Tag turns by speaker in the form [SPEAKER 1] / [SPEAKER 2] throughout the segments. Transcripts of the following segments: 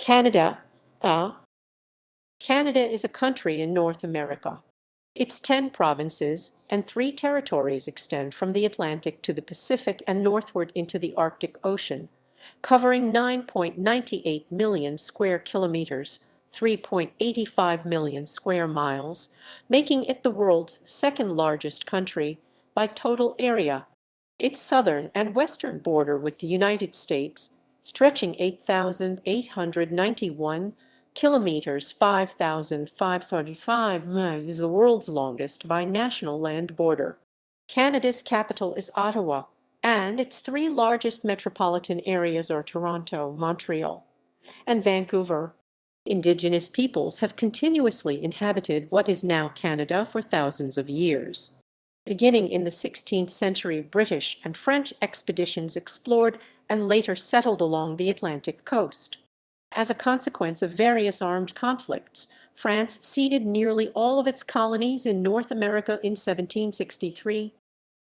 [SPEAKER 1] Canada. Uh, Canada is a country in North America. Its 10 provinces and 3 territories extend from the Atlantic to the Pacific and northward into the Arctic Ocean, covering 9.98 million square kilometers, 3.85 million square miles, making it the world's second largest country by total area. Its southern and western border with the United States, stretching 8,891 kilometers, 5,535 miles, is the world's longest binational land border. Canada's capital is Ottawa, and its 3 largest metropolitan areas are Toronto, Montreal, and Vancouver. Indigenous peoples have continuously inhabited what is now Canada for thousands of years. Beginning in the 16th century, British and French expeditions explored and later settled along the Atlantic coast. As a consequence of various armed conflicts, France ceded nearly all of its colonies in North America in 1763.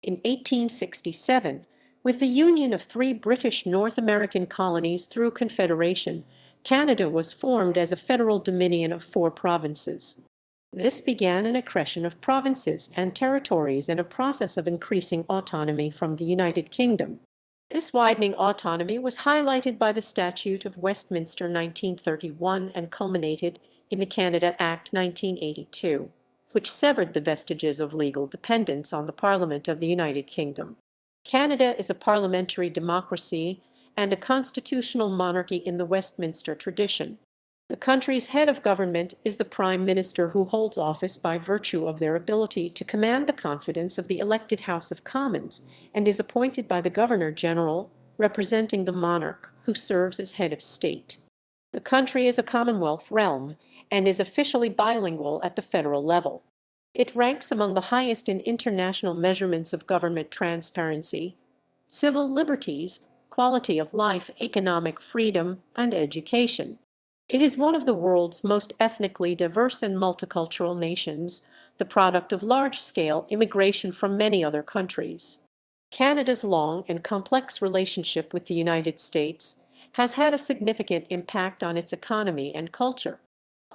[SPEAKER 1] In 1867, with the union of 3 British North American colonies through Confederation, Canada was formed as a federal dominion of 4 provinces. This began an accretion of provinces and territories and a process of increasing autonomy from the United Kingdom. This widening autonomy was highlighted by the Statute of Westminster 1931 and culminated in the Canada Act 1982, which severed the vestiges of legal dependence on the Parliament of the United Kingdom. Canada is a parliamentary democracy and a constitutional monarchy in the Westminster tradition. The country's head of government is the Prime Minister, who holds office by virtue of their ability to command the confidence of the elected House of Commons and is appointed by the Governor-General, representing the monarch, who serves as head of state. The country is a Commonwealth realm and is officially bilingual at the federal level. It ranks among the highest in international measurements of government transparency, civil liberties, quality of life, economic freedom, and education. It is one of the world's most ethnically diverse and multicultural nations, the product of large-scale immigration from many other countries. Canada's long and complex relationship with the United States has had a significant impact on its economy and culture.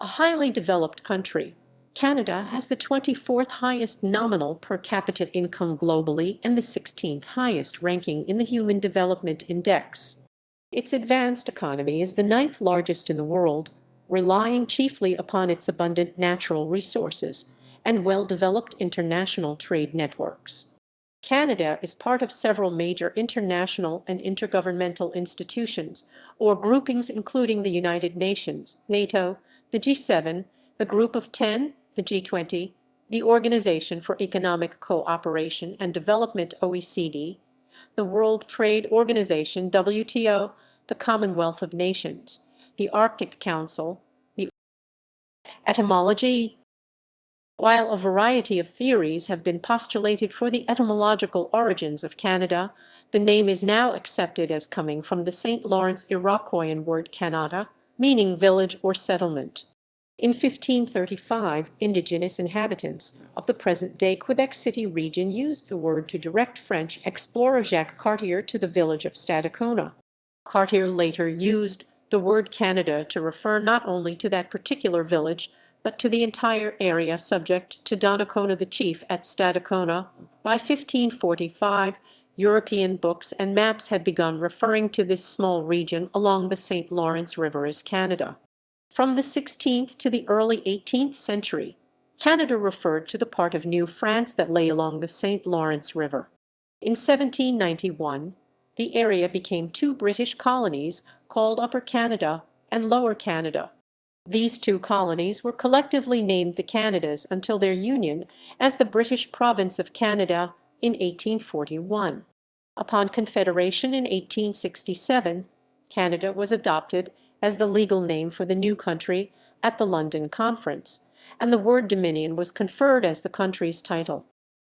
[SPEAKER 1] A highly developed country, Canada has the 24th highest nominal per capita income globally and the 16th highest ranking in the Human Development Index. Its advanced economy is the 9th largest in the world, relying chiefly upon its abundant natural resources and well-developed international trade networks. Canada is part of several major international and intergovernmental institutions or groupings, including the United Nations, NATO, the G7, the Group of 10, the G20, the Organization for Economic Cooperation and Development (OECD), the World Trade Organization (WTO), the Commonwealth of Nations, the Arctic Council, the etymology. While a variety of theories have been postulated for the etymological origins of Canada, the name is now accepted as coming from the St. Lawrence Iroquoian word Canada, meaning village or settlement. In 1535, indigenous inhabitants of the present-day Quebec City region used the word to direct French explorer Jacques Cartier to the village of Stadacona. Cartier later used the word Canada to refer not only to that particular village, but to the entire area subject to Donnacona the chief at Stadacona. By 1545, European books and maps had begun referring to this small region along the St. Lawrence River as Canada. From the 16th to the early 18th century, Canada referred to the part of New France that lay along the St. Lawrence River. In 1791, the area became 2 British colonies called Upper Canada and Lower Canada. These 2 colonies were collectively named the Canadas until their union as the British Province of Canada in 1841. Upon Confederation in 1867, Canada was adopted as the legal name for the new country at the London Conference, and the word Dominion was conferred as the country's title.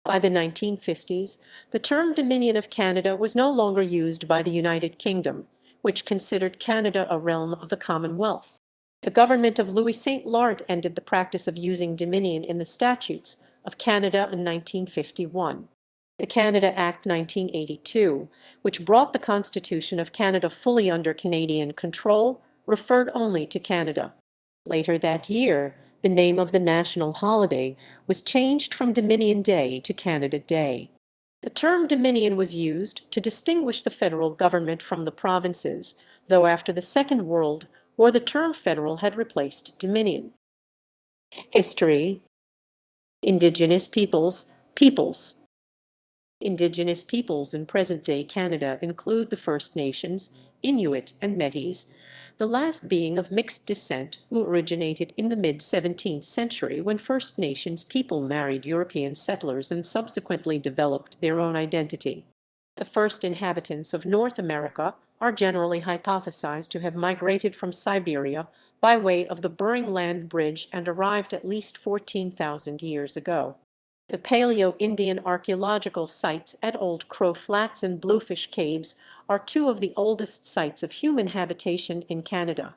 [SPEAKER 1] By the 1950s, the term Dominion of Canada was no longer used by the United Kingdom, which considered Canada a realm of the Commonwealth. The government of Louis St. Laurent ended the practice of using Dominion in the statutes of Canada in 1951. The Canada Act 1982, which brought the Constitution of Canada fully under Canadian control, referred only to Canada. Later that year, the name of the national holiday was changed from Dominion Day to Canada Day. The term Dominion was used to distinguish the federal government from the provinces, though after the Second World War the term federal had replaced Dominion. History. Indigenous peoples. Indigenous peoples in present-day Canada include the First Nations, Inuit, and Métis, the last being of mixed descent, who originated in the mid-17th century when First Nations people married European settlers and subsequently developed their own identity. The first inhabitants of North America are generally hypothesized to have migrated from Siberia by way of the Bering Land Bridge and arrived at least 14,000 years ago. The Paleo-Indian archaeological sites at Old Crow Flats and Bluefish Caves are two of the oldest sites of human habitation in Canada.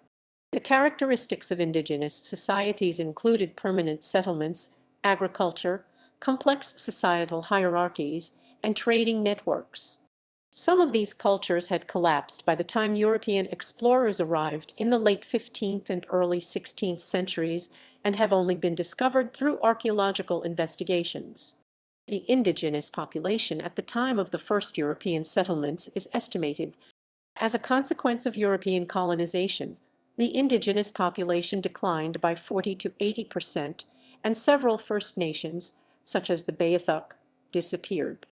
[SPEAKER 1] The characteristics of Indigenous societies included permanent settlements, agriculture, complex societal hierarchies, and trading networks. Some of these cultures had collapsed by the time European explorers arrived in the late 15th and early 16th centuries and have only been discovered through archaeological investigations. The indigenous population at the time of the first European settlements is estimated. As a consequence of European colonization, the indigenous population declined by 40 to 80%, and several First Nations, such as the Beothuk, disappeared.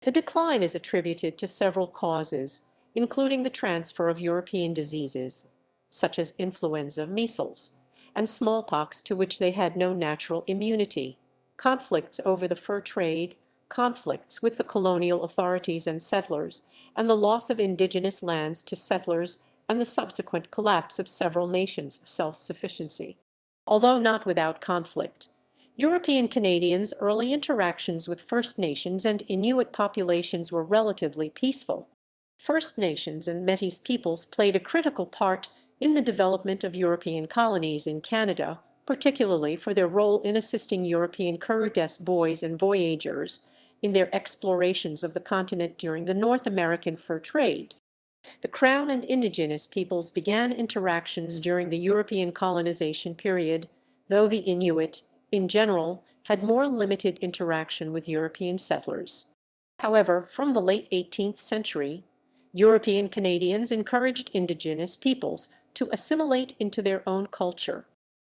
[SPEAKER 1] The decline is attributed to several causes, including the transfer of European diseases, such as influenza, measles, and smallpox to which they had no natural immunity, conflicts over the fur trade, conflicts with the colonial authorities and settlers, and the loss of indigenous lands to settlers and the subsequent collapse of several nations' self-sufficiency. Although not without conflict, European Canadians' early interactions with First Nations and Inuit populations were relatively peaceful. First Nations and Métis peoples played a critical part in the development of European colonies in Canada, particularly for their role in assisting European coureurs des bois and voyageurs in their explorations of the continent during the North American fur trade. The Crown and Indigenous peoples began interactions during the European colonization period, though the Inuit, in general, had more limited interaction with European settlers. However, from the late 18th century, European Canadians encouraged Indigenous peoples to assimilate into their own culture.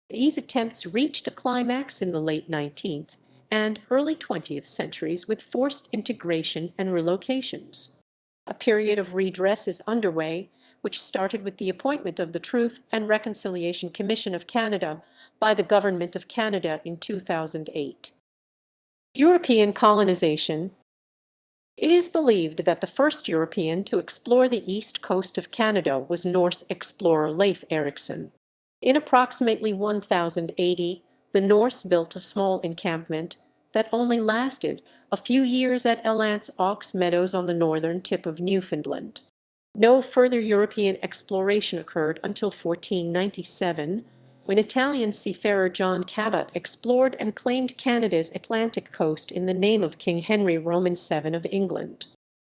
[SPEAKER 1] These attempts reached a climax in the late 19th and early 20th centuries with forced integration and relocations. A period of redress is underway, which started with the appointment of the Truth and Reconciliation Commission of Canada by the Government of Canada in 2008. European colonization. It is believed that the first European to explore the east coast of Canada was Norse explorer Leif Erikson. In approximately 1080, the Norse built a small encampment that only lasted a few years at Elance Ox Meadows on the northern tip of Newfoundland. No further European exploration occurred until 1497, when Italian seafarer John Cabot explored and claimed Canada's Atlantic coast in the name of King Henry VII of England.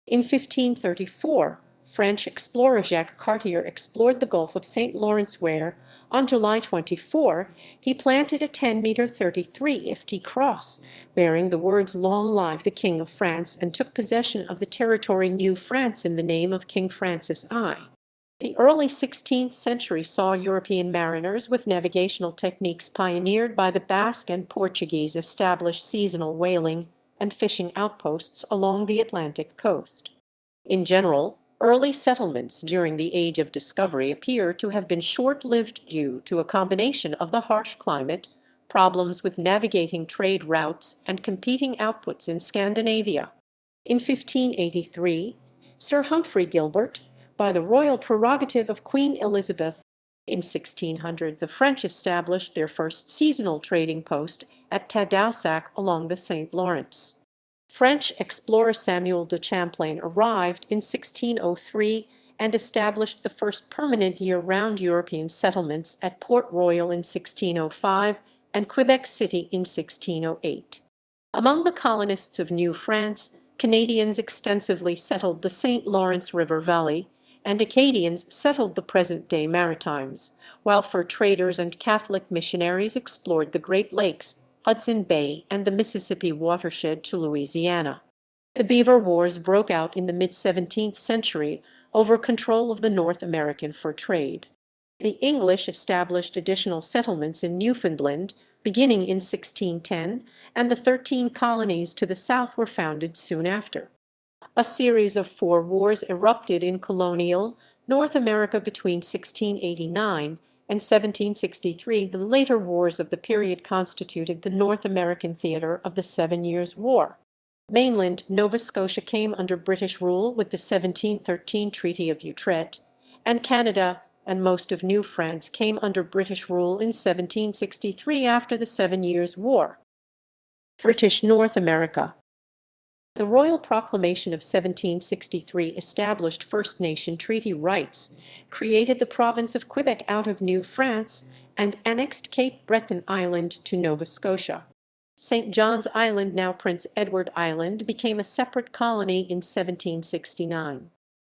[SPEAKER 1] In 1534, French explorer Jacques Cartier explored the Gulf of St. Lawrence where, on July 24, he planted a 10-meter 33-ft cross bearing the words "Long live the King of France" and took possession of the territory New France in the name of King Francis I. The early 16th century saw European mariners with navigational techniques pioneered by the Basque and Portuguese establish seasonal whaling and fishing outposts along the Atlantic coast. In general, early settlements during the Age of Discovery appear to have been short-lived due to a combination of the harsh climate, problems with navigating trade routes, and competing outputs in Scandinavia. In 1583, Sir Humphrey Gilbert, by the royal prerogative of Queen Elizabeth, in 1600 the French established their first seasonal trading post at Tadoussac along the St. Lawrence. French explorer Samuel de Champlain arrived in 1603 and established the first permanent year-round European settlements at Port Royal in 1605 and Quebec City in 1608. Among the colonists of New France, Canadians extensively settled the St. Lawrence River Valley and Acadians settled the present-day Maritimes, while fur traders and Catholic missionaries explored the Great Lakes, Hudson Bay, and the Mississippi watershed to Louisiana. The Beaver Wars broke out in the mid-17th century over control of the North American fur trade. The English established additional settlements in Newfoundland, beginning in 1610, and the 13 colonies to the south were founded soon after. A series of 4 wars erupted in colonial North America between 1689 and 1763. The later wars of the period constituted the North American theatre of the 7 Years' War. Mainland Nova Scotia came under British rule with the 1713 Treaty of Utrecht, and Canada and most of New France came under British rule in 1763 after the 7 Years' War. British North America. The Royal Proclamation of 1763 established First Nation treaty rights, created the province of Quebec out of New France, and annexed Cape Breton Island to Nova Scotia. St. John's Island, now Prince Edward Island, became a separate colony in 1769.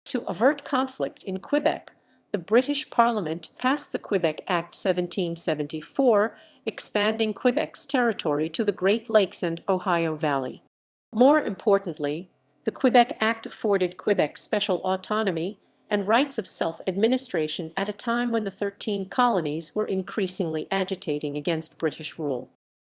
[SPEAKER 1] To avert conflict in Quebec, the British Parliament passed the Quebec Act 1774, expanding Quebec's territory to the Great Lakes and Ohio Valley. More importantly, the Quebec Act afforded Quebec special autonomy and rights of self-administration at a time when the 13 colonies were increasingly agitating against British rule.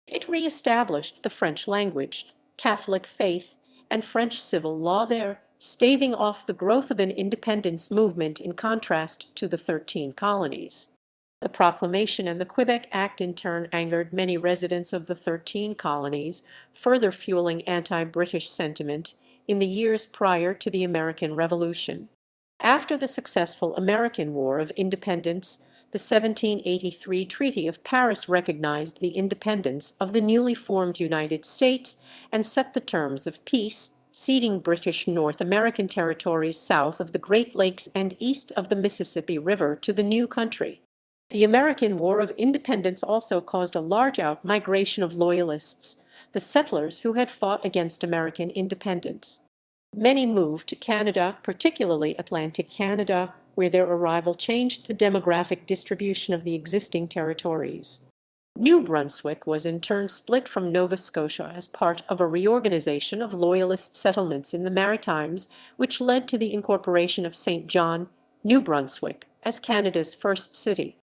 [SPEAKER 1] It re-established the French language, Catholic faith, and French civil law there, staving off the growth of an independence movement in contrast to the 13 colonies. The proclamation and the Quebec Act in turn angered many residents of the 13 colonies, further fueling anti-British sentiment in the years prior to the American Revolution. After the successful American War of Independence, the 1783 Treaty of Paris recognized the independence of the newly formed United States and set the terms of peace, ceding British North American territories south of the Great Lakes and east of the Mississippi River to the new country. The American War of Independence also caused a large out-migration of Loyalists, the settlers who had fought against American independence. Many moved to Canada, particularly Atlantic Canada, where their arrival changed the demographic distribution of the existing territories. New Brunswick was in turn split from Nova Scotia as part of a reorganization of Loyalist settlements in the Maritimes, which led to the incorporation of St. John, New Brunswick, as Canada's first city.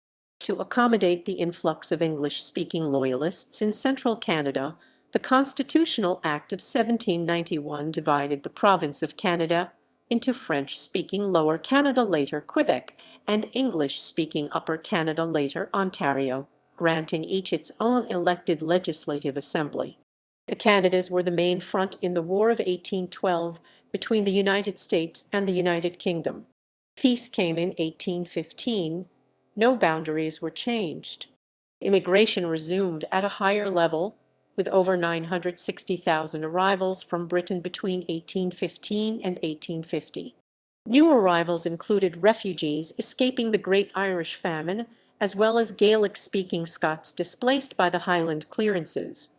[SPEAKER 1] To accommodate the influx of English-speaking Loyalists in central Canada, the Constitutional Act of 1791 divided the province of Canada into French-speaking Lower Canada, later Quebec, and English-speaking Upper Canada, later Ontario, granting each its own elected legislative assembly. The Canadas were the main front in the War of 1812 between the United States and the United Kingdom. Peace came in 1815. No boundaries were changed. Immigration resumed at a higher level, with over 960,000 arrivals from Britain between 1815 and 1850. New arrivals included refugees escaping the Great Irish Famine, as well as Gaelic-speaking Scots displaced by the Highland clearances.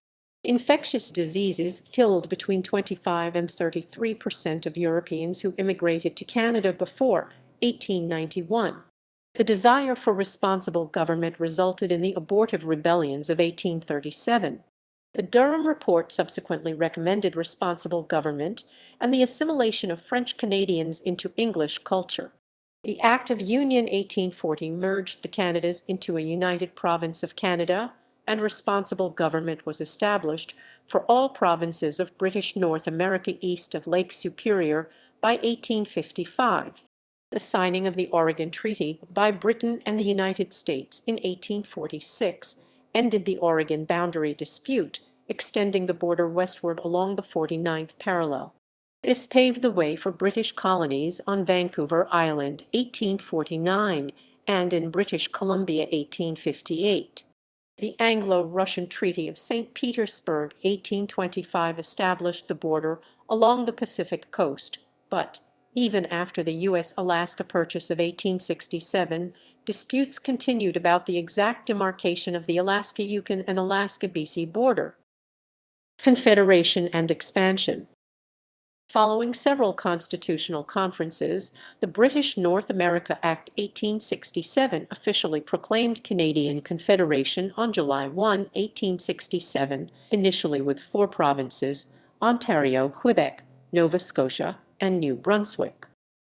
[SPEAKER 1] Infectious diseases killed between 25 and 33% of Europeans who immigrated to Canada before 1891. The desire for responsible government resulted in the abortive rebellions of 1837. The Durham Report subsequently recommended responsible government and the assimilation of French Canadians into English culture. The Act of Union 1840 merged the Canadas into a united province of Canada, and responsible government was established for all provinces of British North America east of Lake Superior by 1855. The signing of the Oregon Treaty by Britain and the United States in 1846 ended the Oregon boundary dispute, extending the border westward along the 49th parallel. This paved the way for British colonies on Vancouver Island 1849 and in British Columbia 1858. The Anglo-Russian Treaty of St. Petersburg 1825 established the border along the Pacific coast, but even after the U.S.-Alaska Purchase of 1867, disputes continued about the exact demarcation of the Alaska-Yukon and Alaska-BC border. Confederation and expansion. Following several constitutional conferences, the British North America Act 1867 officially proclaimed Canadian Confederation on July 1, 1867, initially with four provinces: Ontario, Quebec, Nova Scotia, and New Brunswick.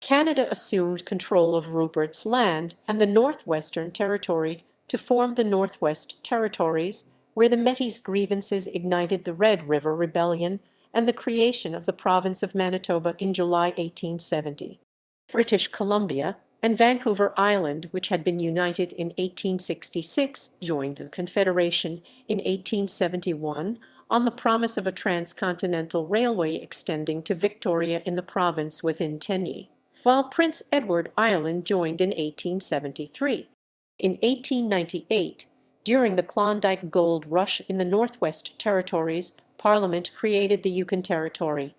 [SPEAKER 1] Canada assumed control of Rupert's Land and the Northwestern Territory to form the Northwest Territories, where the Métis grievances ignited the Red River Rebellion and the creation of the province of Manitoba in July 1870. British Columbia and Vancouver Island, which had been united in 1866, joined the Confederation in 1871 on the promise of a transcontinental railway extending to Victoria in the province within 10 years, while Prince Edward Island joined in 1873. In 1898, during the Klondike Gold Rush in the Northwest Territories, Parliament created the Yukon Territory.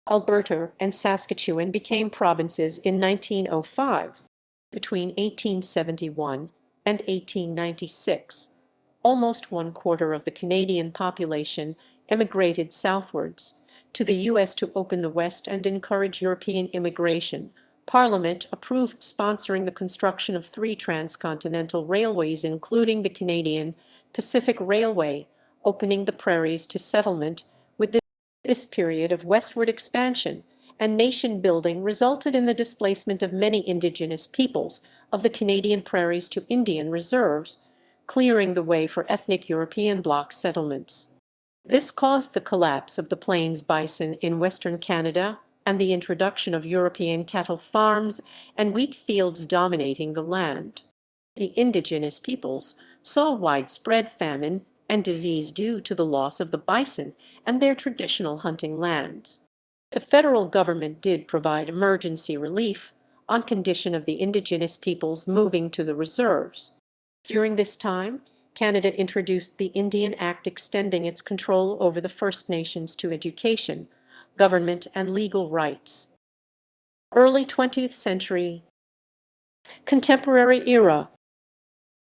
[SPEAKER 1] Alberta and Saskatchewan became provinces in 1905. Between 1871 and 1896, almost one quarter of the Canadian population emigrated southwards to the U.S. to open the West and encourage European immigration. Parliament approved sponsoring the construction of three transcontinental railways, including the Canadian Pacific Railway, opening the prairies to settlement. With this period of westward expansion and nation building resulted in the displacement of many Indigenous peoples of the Canadian prairies to Indian reserves, clearing the way for ethnic European bloc settlements. This caused the collapse of the plains bison in Western Canada and the introduction of European cattle farms and wheat fields dominating the land. The Indigenous peoples saw widespread famine and disease due to the loss of the bison and their traditional hunting lands. The federal government did provide emergency relief on condition of the Indigenous peoples moving to the reserves. During this time, Canada introduced the Indian Act extending its control over the First Nations to education, government, and legal rights. Early 20th century. Contemporary era.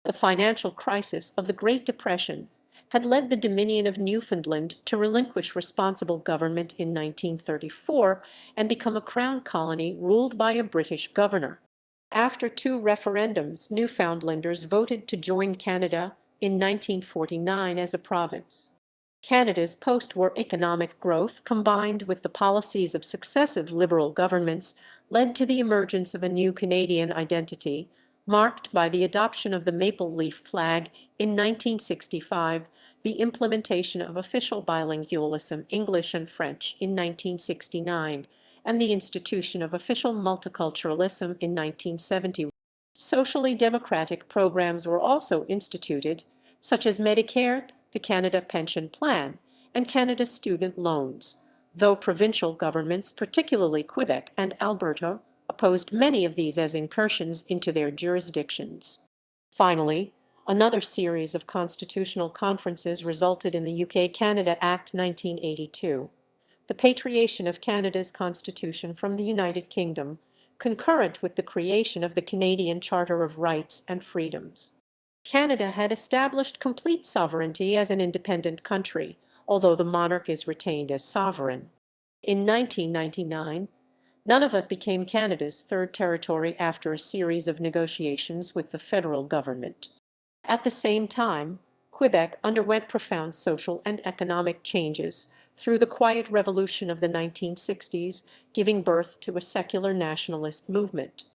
[SPEAKER 1] The financial crisis of the Great Depression had led the Dominion of Newfoundland to relinquish responsible government in 1934 and become a crown colony ruled by a British governor. After two referendums, Newfoundlanders voted to join Canada in 1949 as a province. Canada's post-war economic growth, combined with the policies of successive Liberal governments, led to the emergence of a new Canadian identity, marked by the adoption of the maple leaf flag in 1965, the implementation of official bilingualism English and French in 1969, and the institution of official multiculturalism in 1971. Socially democratic programs were also instituted, such as Medicare, the Canada Pension Plan, and Canada Student Loans, though provincial governments, particularly Quebec and Alberta, opposed many of these as incursions into their jurisdictions. Finally, another series of constitutional conferences resulted in the UK-Canada Act 1982, the patriation of Canada's constitution from the United Kingdom, concurrent with the creation of the Canadian Charter of Rights and Freedoms. Canada had established complete sovereignty as an independent country, although the monarch is retained as sovereign. In 1999, Nunavut became Canada's third territory after a series of negotiations with the federal government. At the same time, Quebec underwent profound social and economic changes through the Quiet Revolution of the 1960s, giving birth to a secular nationalist movement.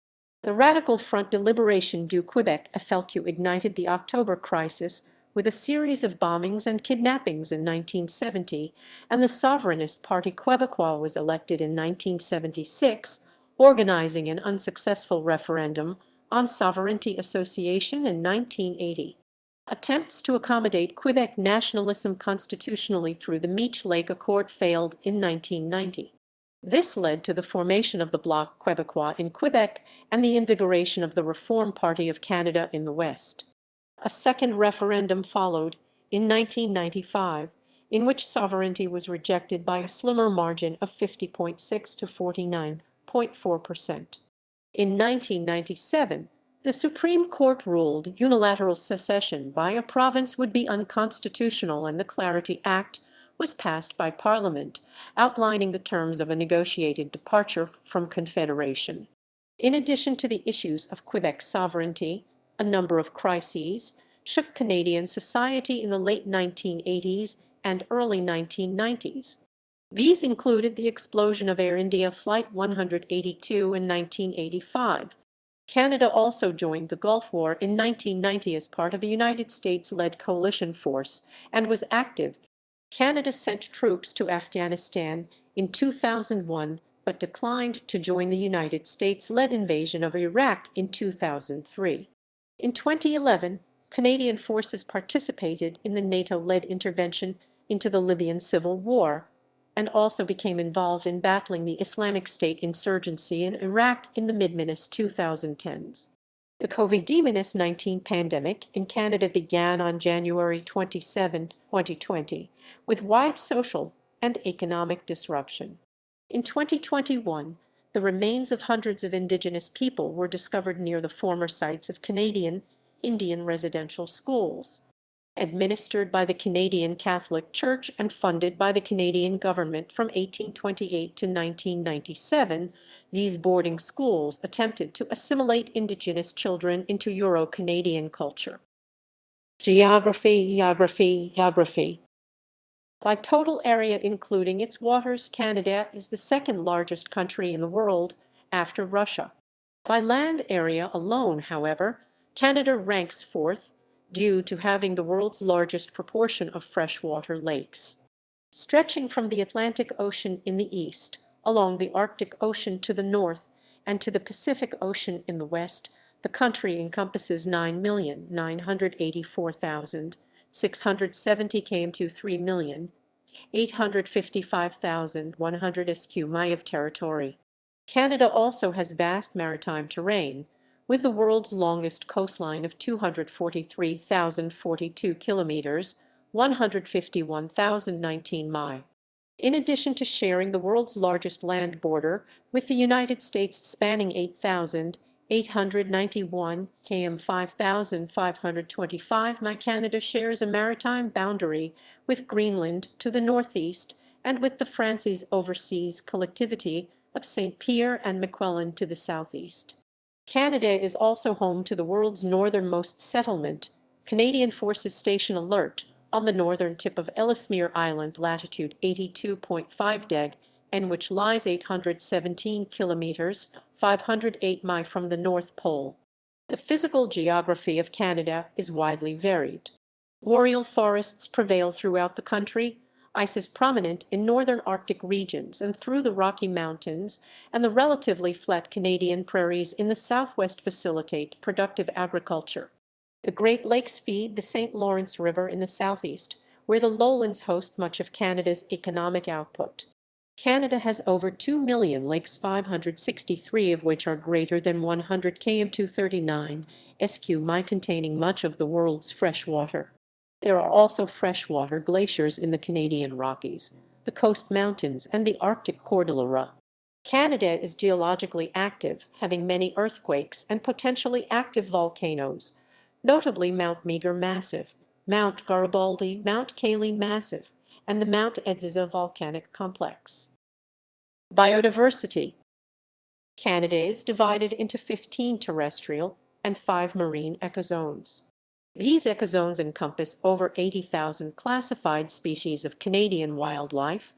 [SPEAKER 1] The Radical Front de Libération du Québec FLQ ignited the October Crisis with a series of bombings and kidnappings in 1970, and the Souverainist Party Québécois was elected in 1976, organizing an unsuccessful referendum on sovereignty association in 1980. Attempts to accommodate Quebec nationalism constitutionally through the Meech Lake Accord failed in 1990. This led to the formation of the Bloc Québécois in Quebec and the invigoration of the Reform Party of Canada in the West. A second referendum followed in 1995, in which sovereignty was rejected by a slimmer margin of 50.6 to 49.4%. In 1997, the Supreme Court ruled unilateral secession by a province would be unconstitutional, and the Clarity Act was passed by Parliament, outlining the terms of a negotiated departure from Confederation. In addition to the issues of Quebec's sovereignty, a number of crises shook Canadian society in the late 1980s and early 1990s. These included the explosion of Air India Flight 182 in 1985. Canada also joined the Gulf War in 1990 as part of a United States-led coalition force and was active. Canada sent troops to Afghanistan in 2001 but declined to join the United States-led invasion of Iraq in 2003. In 2011, Canadian forces participated in the NATO-led intervention into the Libyan civil war, and also became involved in battling the Islamic State insurgency in Iraq in the mid-2010s. The COVID-19 pandemic in Canada began on January 27, 2020, with wide social and economic disruption. In 2021, the remains of hundreds of Indigenous people were discovered near the former sites of Canadian Indian residential schools. Administered by the Canadian Catholic Church and funded by the Canadian government from 1828 to 1997, these boarding schools attempted to assimilate Indigenous children into Euro-Canadian culture. Geography. By total area including its waters, Canada is the second largest country in the world after Russia. By land area alone, however, Canada ranks fourth, due to having the world's largest proportion of freshwater lakes. Stretching from the Atlantic Ocean in the east, along the Arctic Ocean to the north, and to the Pacific Ocean in the west, the country encompasses 9,984,670 km to 3,855,100 sq mi of territory. Canada also has vast maritime terrain, with the world's longest coastline of 243,042 kilometers, 151,019 mi. In addition to sharing the world's largest land border with the United States spanning 8,891 km, 5,525 mi, Canada shares a maritime boundary with Greenland to the northeast and with the France's overseas collectivity of St. Pierre and Miquelon to the southeast. Canada is also home to the world's northernmost settlement, Canadian Forces Station Alert, on the northern tip of Ellesmere Island, latitude 82.5 deg, and which lies 817 kilometers, 508 mi from the North Pole. The physical geography of Canada is widely varied. Boreal forests prevail throughout the country. Ice is prominent in northern Arctic regions and through the Rocky Mountains, and the relatively flat Canadian prairies in the southwest facilitate productive agriculture. The Great Lakes feed the St. Lawrence River in the southeast, where the lowlands host much of Canada's economic output. Canada has over 2 million lakes, 563 of which are greater than 100 km 239 sq mi, containing much of the world's fresh water. There are also freshwater glaciers in the Canadian Rockies, the Coast Mountains, and the Arctic Cordillera. Canada is geologically active, having many earthquakes and potentially active volcanoes, notably Mount Meager Massive, Mount Garibaldi, Mount Cayley Massive, and the Mount Edziza volcanic complex. Biodiversity. Canada is divided into 15 terrestrial and 5 marine ecozones. These ecozones encompass over 80,000 classified species of Canadian wildlife.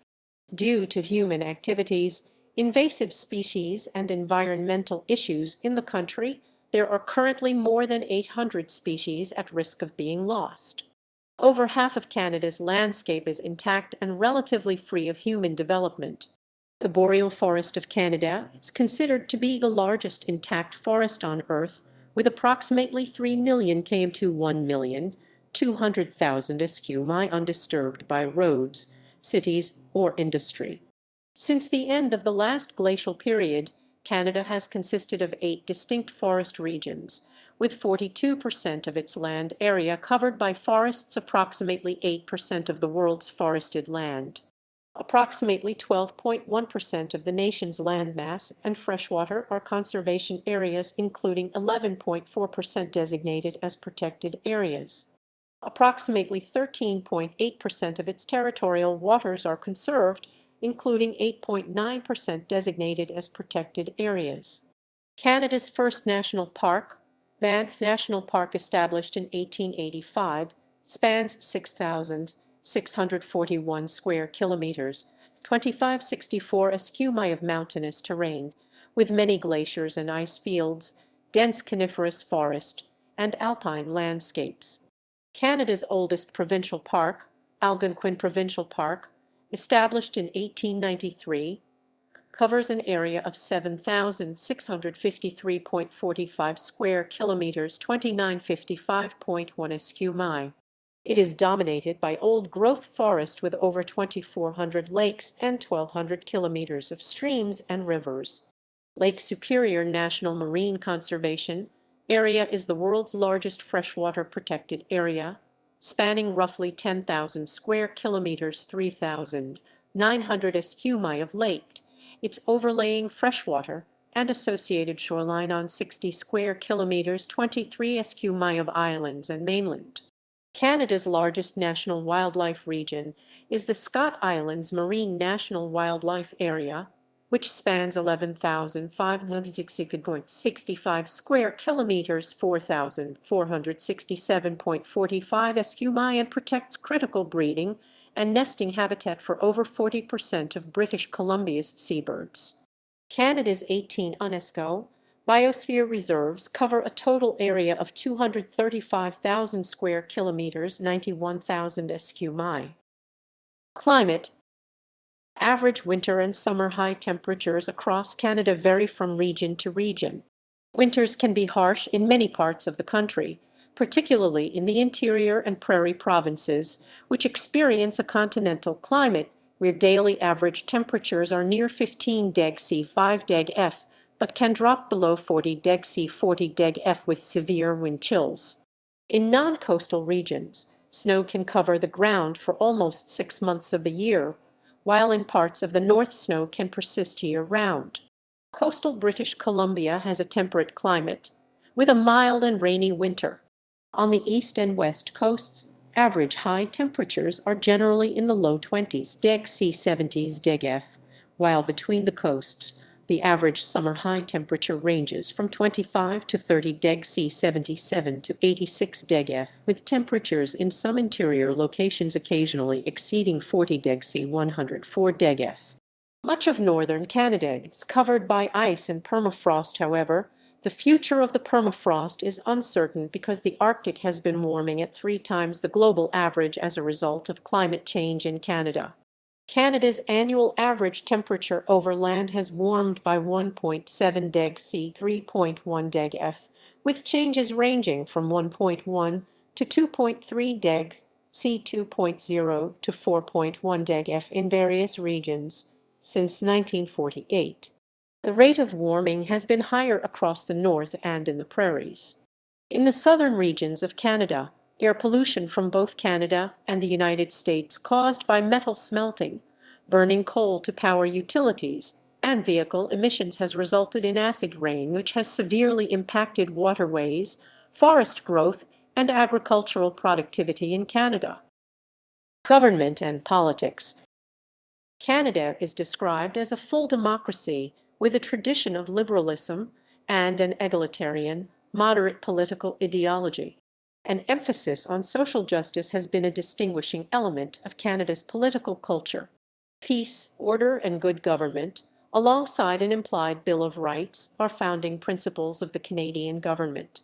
[SPEAKER 1] Due to human activities, invasive species, and environmental issues in the country, there are currently more than 800 species at risk of being lost. Over half of Canada's landscape is intact and relatively free of human development. The boreal forest of Canada is considered to be the largest intact forest on Earth, with approximately 3 million km to 1,200,000 sq mi undisturbed by roads, cities, or industry. Since the end of the last glacial period, Canada has consisted of 8 distinct forest regions, with 42% of its land area covered by forests, approximately 8% of the world's forested land. Approximately 12.1% of the nation's landmass and freshwater are conservation areas, including 11.4% designated as protected areas. Approximately 13.8% of its territorial waters are conserved, including 8.9% designated as protected areas. Canada's first national park, Banff National Park, established in 1885, spans 6,641 square kilometres, 2564 sq mi of mountainous terrain, with many glaciers and ice fields, dense coniferous forest, and alpine landscapes. Canada's oldest provincial park, Algonquin Provincial Park, established in 1893, covers an area of 7,653.45 square kilometers, 2955.1 sq mi. It is dominated by old-growth forest with over 2,400 lakes and 1,200 kilometers of streams and rivers. Lake Superior National Marine Conservation Area is the world's largest freshwater protected area, spanning roughly 10,000 square kilometers, 3,900 sq mi of lake, its overlaying freshwater and associated shoreline on 60 square kilometers, 23 sq mi of islands and mainland. Canada's largest national wildlife region is the Scott Islands Marine National Wildlife Area, which spans 11,565 square kilometers, 4,467.45 sq mi, and protects critical breeding and nesting habitat for over 40% of British Columbia's seabirds. Canada's 18 UNESCO biosphere reserves cover a total area of 235,000 square kilometers, 91,000 sq mi. Climate. Average winter and summer high temperatures across Canada vary from region to region. Winters can be harsh in many parts of the country, particularly in the interior and prairie provinces, which experience a continental climate where daily average temperatures are near 15 deg C 5 deg F, but can drop below 40 deg C 40 deg F with severe wind chills. In non-coastal regions, snow can cover the ground for almost 6 months of the year, while in parts of the north snow can persist year-round. Coastal British Columbia has a temperate climate, with a mild and rainy winter. On the east and west coasts, average high temperatures are generally in the low 20s deg C 70s deg F, while between the coasts, the average summer high temperature ranges from 25 to 30 deg C 77 to 86 deg F, with temperatures in some interior locations occasionally exceeding 40 deg C 104 deg F. Much of northern Canada is covered by ice and permafrost. However, the future of the permafrost is uncertain because the Arctic has been warming at 3 times the global average as a result of climate change in Canada. Canada's annual average temperature over land has warmed by 1.7 deg C 3.1 deg F, with changes ranging from 1.1 to 2.3 deg C 2.0 to 4.1 deg F in various regions since 1948. The rate of warming has been higher across the north and in the prairies. In the southern regions of Canada, air pollution from both Canada and the United States caused by metal smelting, burning coal to power utilities, and vehicle emissions has resulted in acid rain, which has severely impacted waterways, forest growth, and agricultural productivity in Canada. Government and politics. Canada is described as a full democracy with a tradition of liberalism and an egalitarian, moderate political ideology. An emphasis on social justice has been a distinguishing element of Canada's political culture. Peace, order, and good government, alongside an implied Bill of Rights, are founding principles of the Canadian government.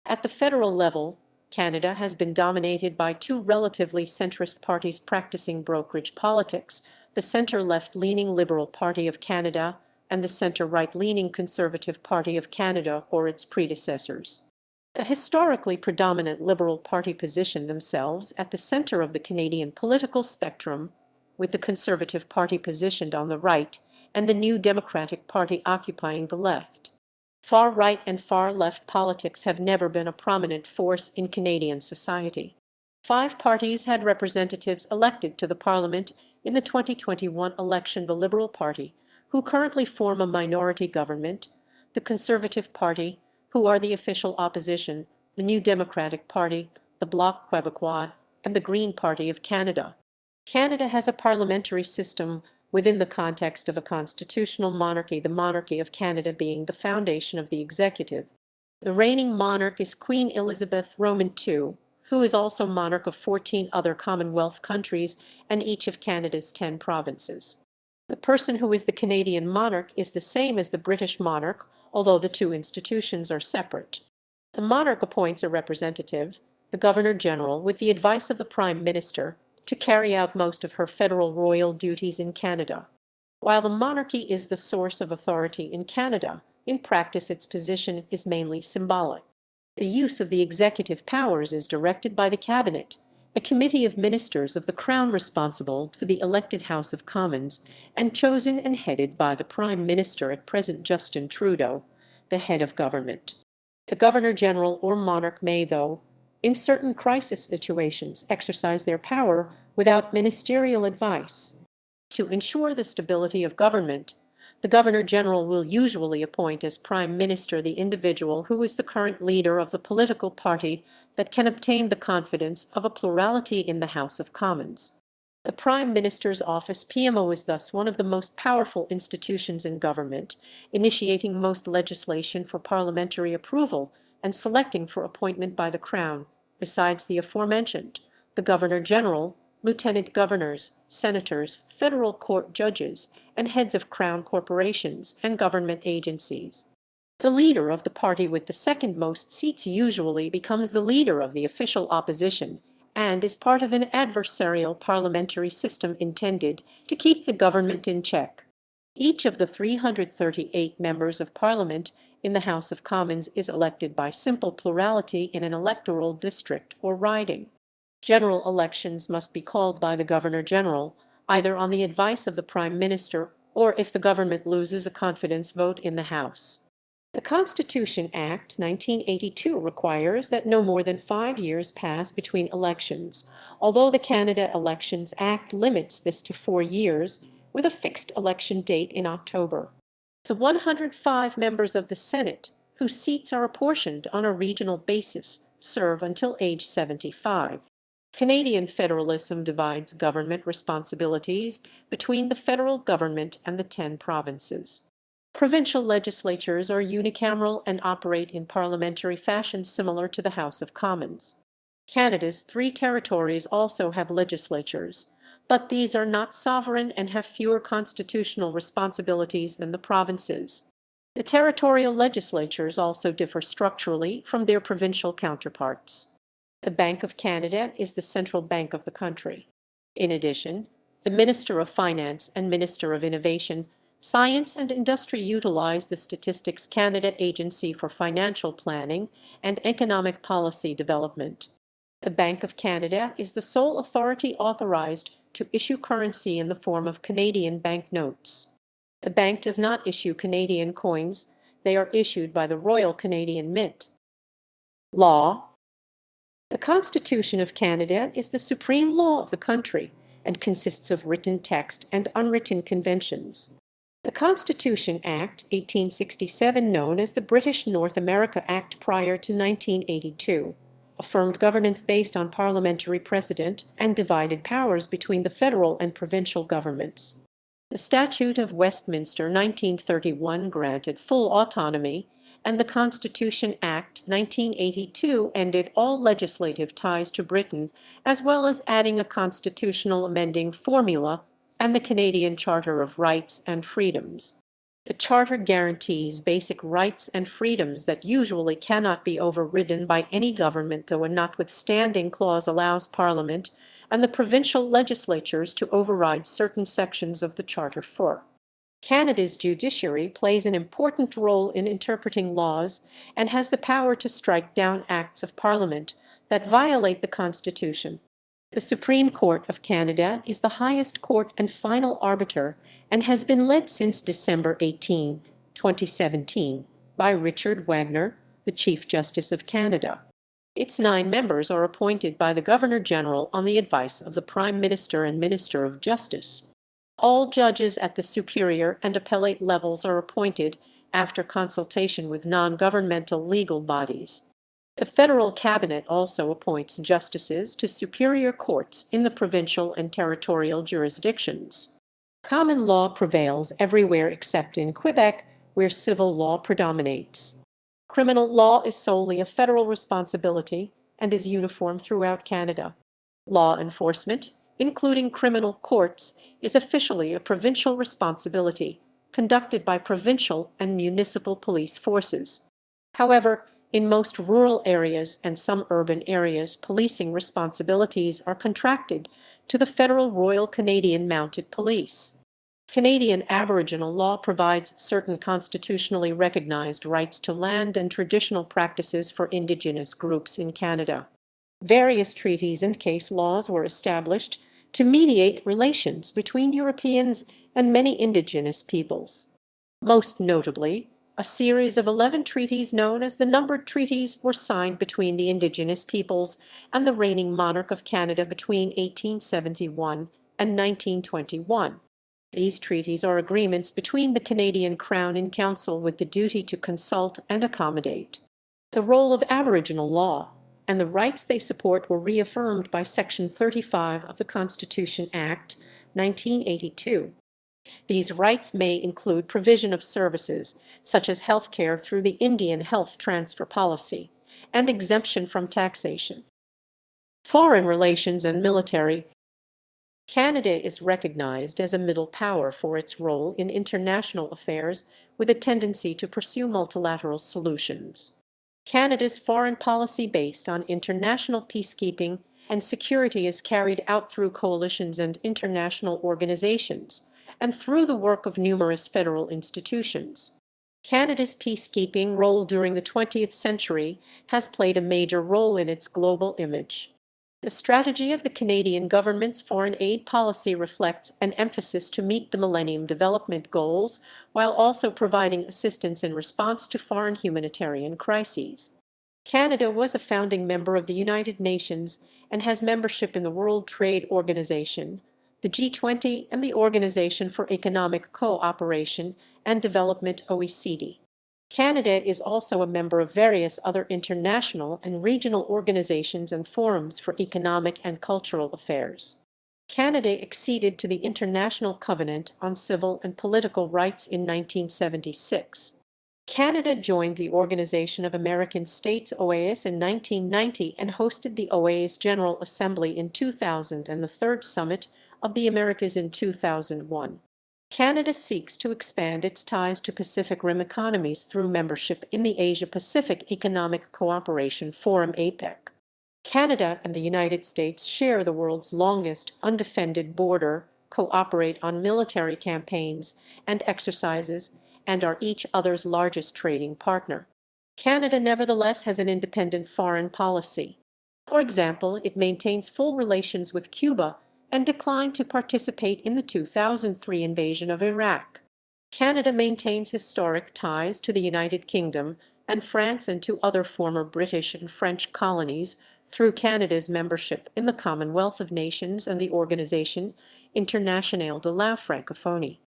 [SPEAKER 1] At the federal level, Canada has been dominated by 2 relatively centrist parties practicing brokerage politics, the centre-left-leaning Liberal Party of Canada and the centre-right-leaning Conservative Party of Canada, or its predecessors. The historically predominant Liberal Party positioned themselves at the centre of the Canadian political spectrum, with the Conservative Party positioned on the right and the New Democratic Party occupying the left. Far-right and far-left politics have never been a prominent force in Canadian society. 5 parties had representatives elected to the Parliament in the 2021 election: the Liberal Party, who currently form a minority government; the Conservative Party, who are the official opposition; the New Democratic Party; the Bloc Québécois, and the Green Party of Canada. Canada has a parliamentary system within the context of a constitutional monarchy, the monarchy of Canada being the foundation of the executive. The reigning monarch is Queen Elizabeth II, who is also monarch of 14 other Commonwealth countries and each of Canada's 10 provinces. The person who is the Canadian monarch is the same as the British monarch, although the two institutions are separate. The monarch appoints a representative, the Governor-General, with the advice of the Prime Minister, to carry out most of her federal royal duties in Canada. While the monarchy is the source of authority in Canada, in practice its position is mainly symbolic. The use of the executive powers is directed by the Cabinet, a committee of ministers of the Crown responsible to the elected House of Commons and chosen and headed by the Prime Minister at present Justin Trudeau, the head of government. The Governor-General or monarch may, though, in certain crisis situations, exercise their power without ministerial advice. To ensure the stability of government, the Governor-General will usually appoint as Prime Minister the individual who is the current leader of the political party that can obtain the confidence of a plurality in the House of Commons. The Prime Minister's office (PMO) is thus one of the most powerful institutions in government, initiating most legislation for parliamentary approval and selecting for appointment by the Crown, besides the aforementioned, the Governor-General, lieutenant governors, senators, federal court judges, and heads of Crown corporations and government agencies. The leader of the party with the second most seats usually becomes the leader of the official opposition and is part of an adversarial parliamentary system intended to keep the government in check. Each of the 338 members of Parliament in the House of Commons is elected by simple plurality in an electoral district or riding. General elections must be called by the Governor-General, either on the advice of the Prime Minister or if the government loses a confidence vote in the House. The Constitution Act 1982 requires that no more than 5 years pass between elections, although the Canada Elections Act limits this to 4 years, with a fixed election date in October. The 105 members of the Senate, whose seats are apportioned on a regional basis, serve until age 75. Canadian federalism divides government responsibilities between the federal government and the 10 provinces. Provincial legislatures are unicameral and operate in parliamentary fashion similar to the House of Commons. Canada's 3 territories also have legislatures, but these are not sovereign and have fewer constitutional responsibilities than the provinces. The territorial legislatures also differ structurally from their provincial counterparts. The Bank of Canada is the central bank of the country. In addition, the Minister of Finance and Minister of Innovation, Science and Industry utilize the Statistics Canada Agency for Financial Planning and Economic Policy Development. The Bank of Canada is the sole authority authorized to issue currency in the form of Canadian banknotes. The bank does not issue Canadian coins, they are issued by the Royal Canadian Mint. Law. The Constitution of Canada is the supreme law of the country and consists of written text and unwritten conventions. The Constitution Act 1867, known as the British North America Act prior to 1982, affirmed governance based on parliamentary precedent and divided powers between the federal and provincial governments. The Statute of Westminster 1931 granted full autonomy, and the Constitution Act 1982 ended all legislative ties to Britain, as well as adding a constitutional amending formula and the Canadian Charter of Rights and Freedoms. The Charter guarantees basic rights and freedoms that usually cannot be overridden by any government, though a notwithstanding clause allows Parliament and the provincial legislatures to override certain sections of the Charter. Canada's judiciary plays an important role in interpreting laws and has the power to strike down acts of Parliament that violate the Constitution. The Supreme Court of Canada is the highest court and final arbiter and has been led since December 18, 2017, by Richard Wagner, the Chief Justice of Canada. Its 9 members are appointed by the Governor-General on the advice of the Prime Minister and Minister of Justice. All judges at the superior and appellate levels are appointed after consultation with non-governmental legal bodies. The federal cabinet also appoints justices to superior courts in the provincial and territorial jurisdictions. Common law prevails everywhere except in Quebec, where civil law predominates. Criminal law is solely a federal responsibility and is uniform throughout Canada. Law enforcement, including criminal courts, is officially a provincial responsibility, conducted by provincial and municipal police forces. However, in most rural areas and some urban areas, policing responsibilities are contracted to the Federal Royal Canadian Mounted Police. Canadian Aboriginal law provides certain constitutionally recognized rights to land and traditional practices for Indigenous groups in Canada. Various treaties and case laws were established to mediate relations between Europeans and many Indigenous peoples. Most notably, a series of 11 treaties known as the Numbered Treaties were signed between the Indigenous peoples and the reigning monarch of Canada between 1871 and 1921. These treaties are agreements between the Canadian Crown in Council with the duty to consult and accommodate. The role of Aboriginal law and the rights they support were reaffirmed by Section 35 of the Constitution Act, 1982. These rights may include provision of services, such as health care through the Indian Health Transfer Policy, and exemption from taxation. Foreign relations and military. Canada is recognized as a middle power for its role in international affairs, with a tendency to pursue multilateral solutions. Canada's foreign policy based on international peacekeeping and security is carried out through coalitions and international organizations, and through the work of numerous federal institutions. Canada's peacekeeping role during the 20th century has played a major role in its global image. The strategy of the Canadian government's foreign aid policy reflects an emphasis to meet the Millennium Development Goals while also providing assistance in response to foreign humanitarian crises. Canada was a founding member of the United Nations and has membership in the World Trade Organization, the G20, and the Organization for Economic Cooperation and Development (OECD). Canada is also a member of various other international and regional organizations and forums for economic and cultural affairs. Canada acceded to the International Covenant on Civil and Political Rights in 1976. Canada joined the Organization of American States (OAS) in 1990 and hosted the OAS General Assembly in 2000 and the Third Summit of the Americas in 2001. Canada seeks to expand its ties to Pacific Rim economies through membership in the Asia-Pacific Economic Cooperation Forum (APEC). Canada and the United States share the world's longest undefended border, cooperate on military campaigns and exercises, and are each other's largest trading partner. Canada nevertheless has an independent foreign policy. For example, it maintains full relations with Cuba and declined to participate in the 2003 invasion of Iraq. Canada maintains historic ties to the United Kingdom and France and to other former British and French colonies through Canada's membership in the Commonwealth of Nations and the Organisation Internationale de la Francophonie.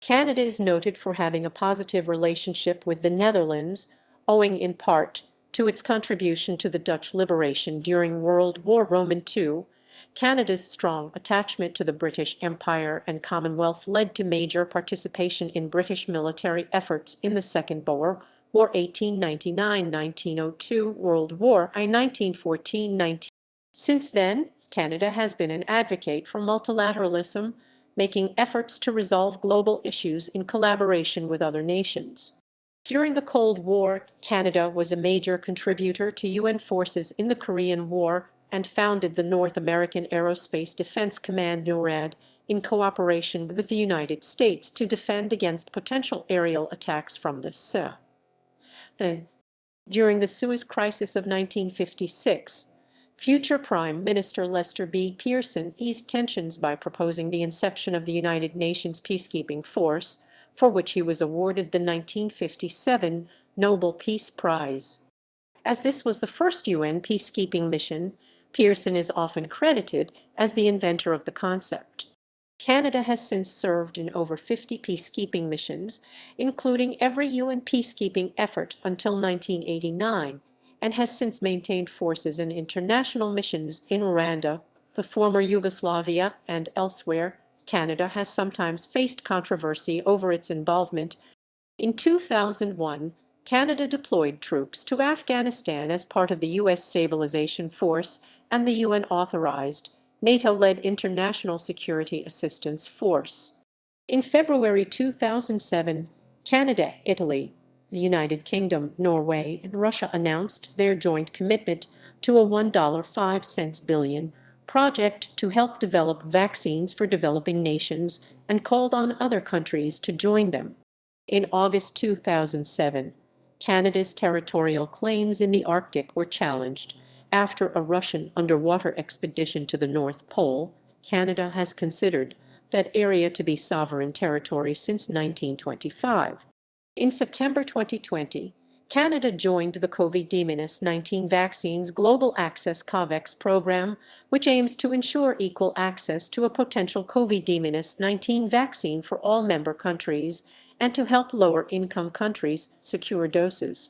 [SPEAKER 1] Canada is noted for having a positive relationship with the Netherlands, owing in part to its contribution to the Dutch liberation during World War II. Canada's strong attachment to the British Empire and Commonwealth led to major participation in British military efforts in the Second Boer War 1899–1902, World War I 1914–19. Since then, Canada has been an advocate for multilateralism, making efforts to resolve global issues in collaboration with other nations. During the Cold War, Canada was a major contributor to UN forces in the Korean War and founded the North American Aerospace Defense Command (NORAD) in cooperation with the United States to defend against potential aerial attacks from the sea. Then, during the Suez Crisis of 1956, future Prime Minister Lester B. Pearson eased tensions by proposing the inception of the United Nations Peacekeeping Force, for which he was awarded the 1957 Nobel Peace Prize. As this was the first UN peacekeeping mission, Pearson is often credited as the inventor of the concept. Canada has since served in over 50 peacekeeping missions, including every UN peacekeeping effort until 1989, and has since maintained forces and international missions in Rwanda, the former Yugoslavia, and elsewhere. Canada has sometimes faced controversy over its involvement. In 2001, Canada deployed troops to Afghanistan as part of the U.S. Stabilization Force and the UN-authorized, NATO-led International Security Assistance Force. In February 2007, Canada, Italy, the United Kingdom, Norway, and Russia announced their joint commitment to a $1.05 billion project to help develop vaccines for developing nations and called on other countries to join them. In August 2007, Canada's territorial claims in the Arctic were challenged. After a Russian underwater expedition to the North Pole, Canada has considered that area to be sovereign territory since 1925. In September 2020, Canada joined the COVID-19 Vaccines Global Access COVAX program, which aims to ensure equal access to a potential COVID-19 vaccine for all member countries and to help lower-income countries secure doses.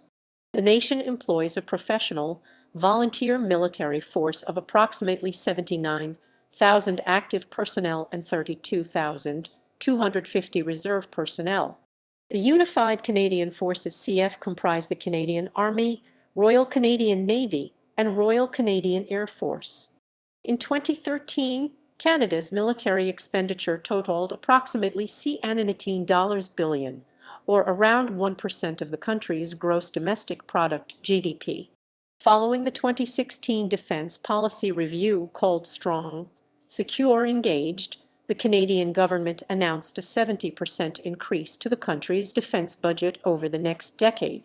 [SPEAKER 1] The nation employs a professional, volunteer military force of approximately 79,000 active personnel and 32,250 reserve personnel. The Unified Canadian Forces CF comprise the Canadian Army, Royal Canadian Navy, and Royal Canadian Air Force. In 2013, Canada's military expenditure totaled approximately $18 billion, or around 1% of the country's gross domestic product (GDP). Following the 2016 Defense Policy Review called Strong, Secure, Engaged, the Canadian government announced a 70% increase to the country's defense budget over the next decade.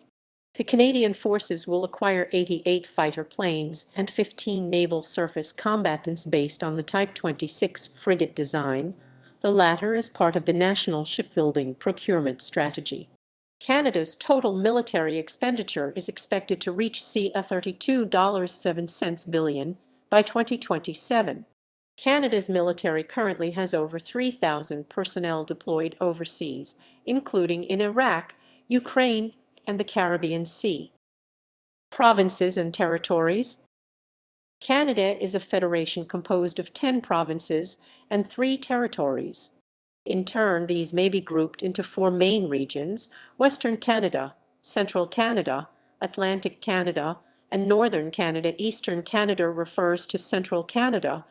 [SPEAKER 1] The Canadian Forces will acquire 88 fighter planes and 15 naval surface combatants based on the Type 26 frigate design, the latter as part of the National Shipbuilding Procurement Strategy. Canada's total military expenditure is expected to reach $32.07 billion by 2027. Canada's military currently has over 3,000 personnel deployed overseas, including in Iraq, Ukraine, and the Caribbean Sea. Provinces and territories. Canada is a federation composed of 10 provinces and 3 territories. In turn, these may be grouped into 4 main regions: Western Canada, Central Canada, Atlantic Canada, and Northern Canada. Eastern Canada refers to Central Canada.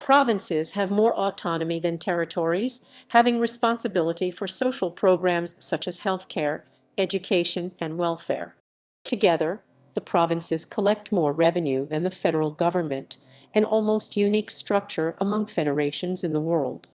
[SPEAKER 1] Provinces have more autonomy than territories, having responsibility for social programs such as healthcare, education, and welfare. Together, the provinces collect more revenue than the federal government, an almost unique structure among federations in the world.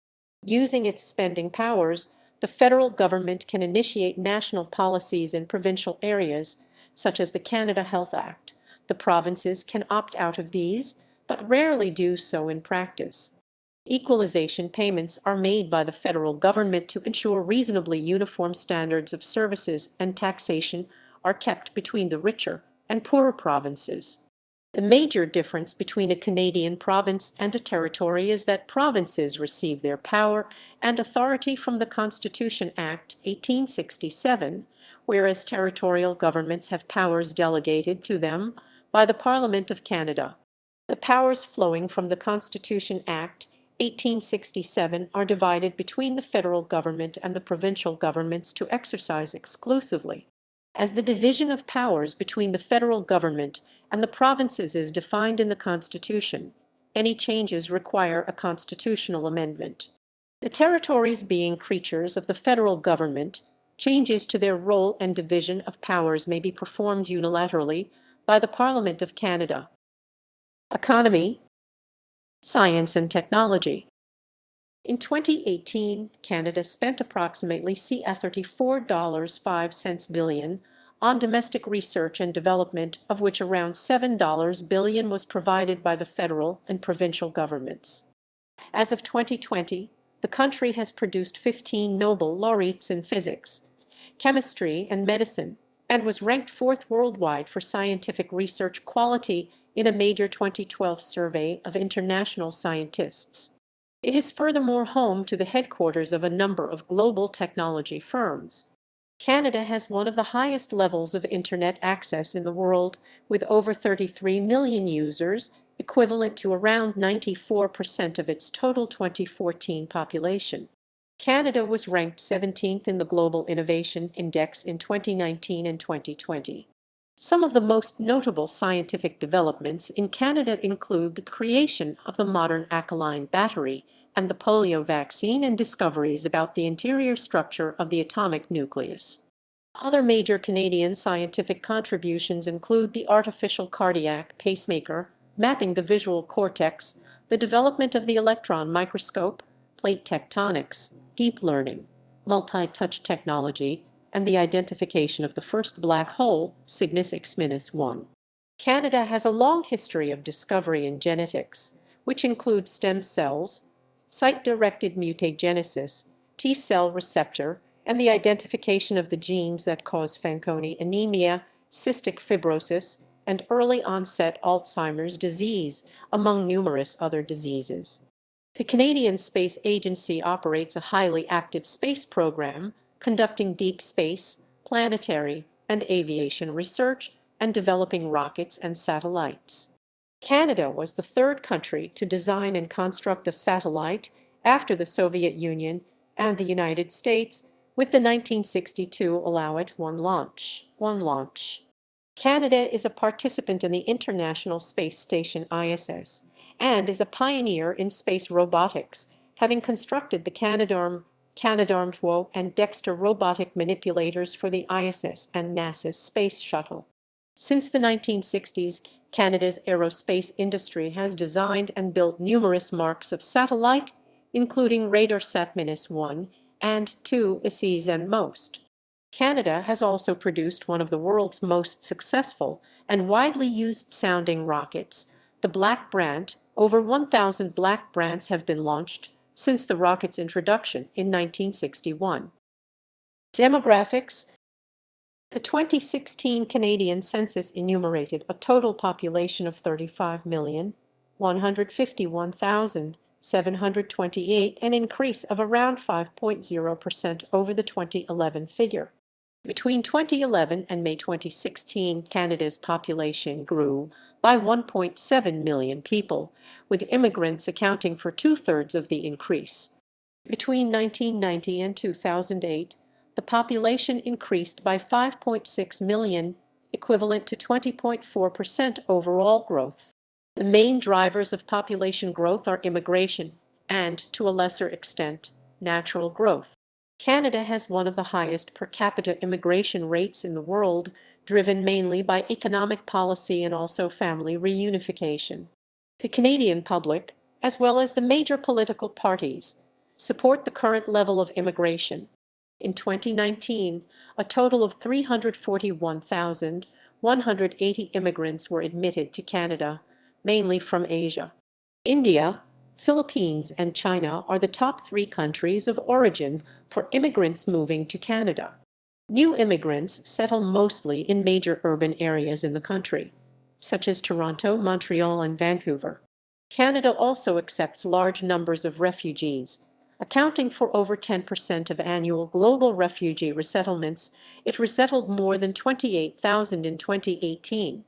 [SPEAKER 1] Using its spending powers, the federal government can initiate national policies in provincial areas, such as the Canada Health Act. The provinces can opt out of these, but rarely do so in practice. Equalization payments are made by the federal government to ensure reasonably uniform standards of services and taxation are kept between the richer and poorer provinces. The major difference between a Canadian province and a territory is that provinces receive their power and authority from the Constitution Act 1867, whereas territorial governments have powers delegated to them by the Parliament of Canada. The powers flowing from the Constitution Act 1867 are divided between the federal government and the provincial governments to exercise exclusively. As the division of powers between the federal government and the provinces is defined in the Constitution, any changes require a constitutional amendment. The territories being creatures of the federal government, changes to their role and division of powers may be performed unilaterally by the Parliament of Canada. Economy, science and technology. In 2018, Canada spent approximately $34.05 billion on domestic research and development, of which around $7 billion was provided by the federal and provincial governments. As of 2020, the country has produced 15 Nobel laureates in physics, chemistry, and medicine, and was ranked 4th worldwide for scientific research quality in a major 2012 survey of international scientists. It is furthermore home to the headquarters of a number of global technology firms. Canada has one of the highest levels of internet access in the world, with over 33 million users, equivalent to around 94% of its total 2014 population. Canada was ranked 17th in the Global Innovation Index in 2019 and 2020. Some of the most notable scientific developments in Canada include the creation of the modern alkaline battery and the polio vaccine and discoveries about the interior structure of the atomic nucleus. Other major Canadian scientific contributions include the artificial cardiac pacemaker, mapping the visual cortex, the development of the electron microscope, plate tectonics, deep learning, multi-touch technology, and the identification of the first black hole, Cygnus X-1. Canada has a long history of discovery in genetics, which includes stem cells, site-directed mutagenesis, T-cell receptor, and the identification of the genes that cause Fanconi anemia, cystic fibrosis, and early-onset Alzheimer's disease, among numerous other diseases. The Canadian Space Agency operates a highly active space program, conducting deep space, planetary, and aviation research, and developing rockets and satellites. Canada was the third country to design and construct a satellite after the Soviet Union and the United States, with the 1962 Allow-it one launch. Canada is a participant in the International Space Station ISS and is a pioneer in space robotics, having constructed the Canadarm2 and Dexter robotic manipulators for the ISS and NASA's Space Shuttle. Since the 1960s, Canada's aerospace industry has designed and built numerous marks of satellite, including RadarSat-1 and 2 ISEs and most. Canada has also produced one of the world's most successful and widely used sounding rockets, the Black Brant. Over 1,000 Black Brants have been launched since the rocket's introduction in 1961. Demographics. The 2016 Canadian census enumerated a total population of 35,151,728, an increase of around 5.0% over the 2011 figure. Between 2011 and May 2016, Canada's population grew by 1.7 million people, with immigrants accounting for two-thirds of the increase. Between 1990 and 2008, the population increased by 5.6 million, equivalent to 20.4% overall growth. The main drivers of population growth are immigration and, to a lesser extent, natural growth. Canada has one of the highest per capita immigration rates in the world, driven mainly by economic policy and also family reunification. The Canadian public, as well as the major political parties, support the current level of immigration. In 2019, a total of 341,180 immigrants were admitted to Canada, mainly from Asia. India, Philippines, and China are the top three countries of origin for immigrants moving to Canada. New immigrants settle mostly in major urban areas in the country, such as Toronto, Montreal, and Vancouver. Canada also accepts large numbers of refugees, accounting for over 10% of annual global refugee resettlements. It resettled more than 28,000 in 2018.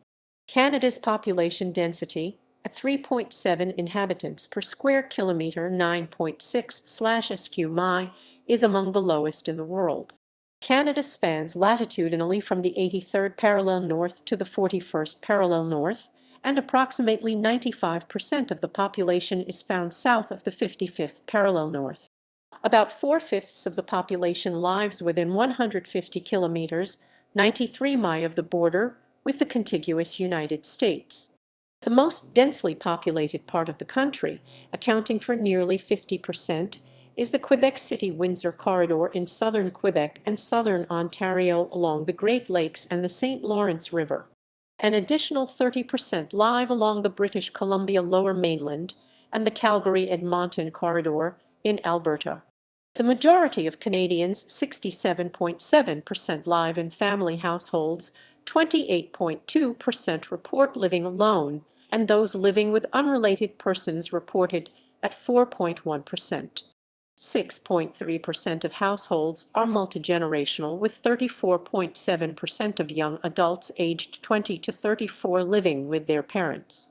[SPEAKER 1] Canada's population density, at 3.7 inhabitants per square kilometre, 9.6/sq mi, is among the lowest in the world. Canada spans latitudinally from the 83rd parallel north to the 41st parallel north, and approximately 95% of the population is found south of the 55th parallel north. About 4/5 of the population lives within 150 kilometers, 93 mi of the border with the contiguous United States. The most densely populated part of the country, accounting for nearly 50%, is the Quebec City-Windsor corridor in southern Quebec and southern Ontario along the Great Lakes and the St. Lawrence River. An additional 30% live along the British Columbia Lower Mainland and the Calgary-Edmonton corridor in Alberta. The majority of Canadians, 67.7%, live in family households, 28.2% report living alone, and those living with unrelated persons reported at 4.1%. 6.3% of households are multigenerational, with 34.7% of young adults aged 20 to 34 living with their parents.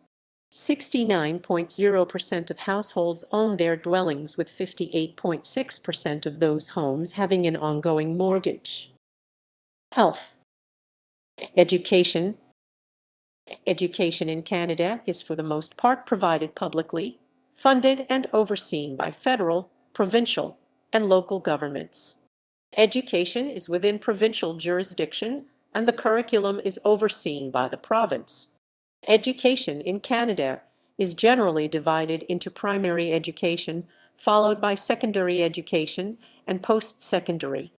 [SPEAKER 1] 69.0% of households own their dwellings, with 58.6% of those homes having an ongoing mortgage. Health. Education. Education in Canada is for the most part provided publicly, funded and overseen by federal, provincial, and local governments. Education is within provincial jurisdiction, and the curriculum is overseen by the province. Education in Canada is generally divided into primary education, followed by secondary education and post-secondary.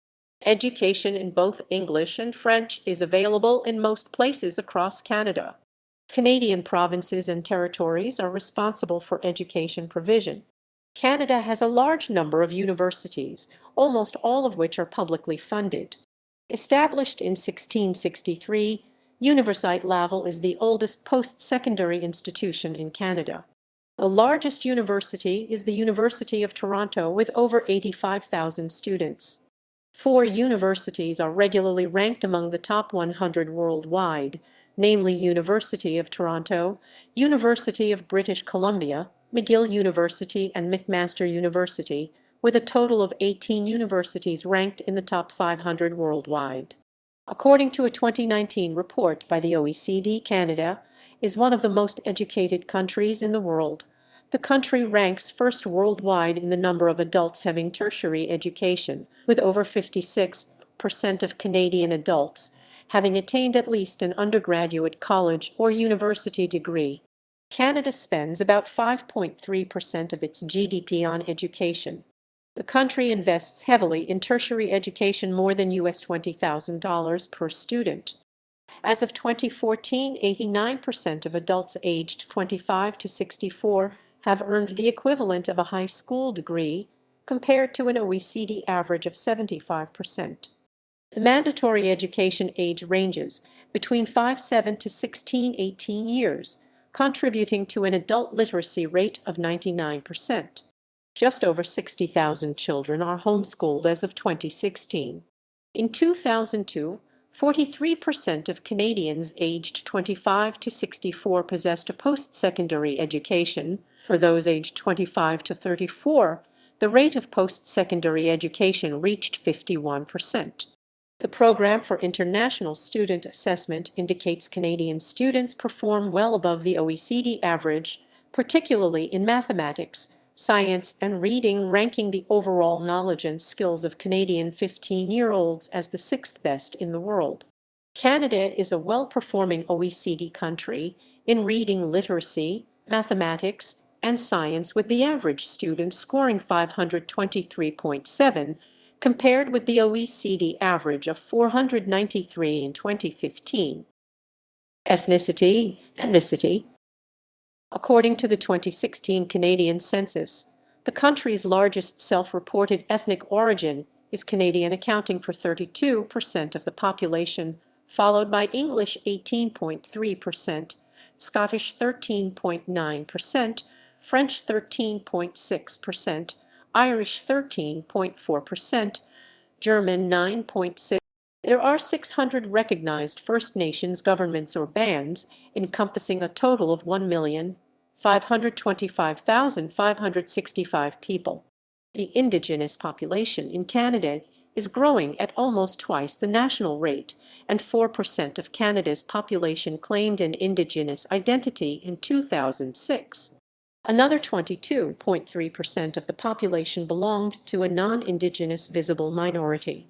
[SPEAKER 1] Education in both English and French is available in most places across Canada. Canadian provinces and territories are responsible for education provision. Canada has a large number of universities, almost all of which are publicly funded. Established in 1663, Université Laval is the oldest post-secondary institution in Canada. The largest university is the University of Toronto, with over 85,000 students. 4 universities are regularly ranked among the top 100 worldwide, namely University of Toronto, University of British Columbia, McGill University, and McMaster University, with a total of 18 universities ranked in the top 500 worldwide. According to a 2019 report by the OECD, Canada is one of the most educated countries in the world. The country ranks first worldwide in the number of adults having tertiary education, with over 56% of Canadian adults having attained at least an undergraduate college or university degree. Canada spends about 5.3% of its GDP on education. The country invests heavily in tertiary education, more than $20,000 per student. As of 2014, 89% of adults aged 25 to 64 have earned the equivalent of a high school degree, compared to an OECD average of 75%. The mandatory education age ranges between 5-7 to 16-18 years, contributing to an adult literacy rate of 99%. Just over 60,000 children are homeschooled as of 2016. In 2002, 43% of Canadians aged 25 to 64 possessed a post-secondary education. For those aged 25 to 34, the rate of post-secondary education reached 51%. The Program for International Student Assessment indicates Canadian students perform well above the OECD average, particularly in mathematics, science, and reading, ranking the overall knowledge and skills of Canadian 15-year-olds as the 6th best in the world. Canada is a well-performing OECD country in reading literacy, mathematics, and science, with the average student scoring 523.7, compared with the OECD average of 493 in 2015. Ethnicity. According to the 2016 Canadian census, the country's largest self-reported ethnic origin is Canadian, accounting for 32% of the population, followed by English 18.3%, Scottish 13.9%, French 13.6%, Irish 13.4%, German 9.6%. There are 600 recognized First Nations governments or bands, encompassing a total of 1,525,565 people. The Indigenous population in Canada is growing at almost twice the national rate, and 4% of Canada's population claimed an Indigenous identity in 2006. Another 22.3% of the population belonged to a non-Indigenous visible minority.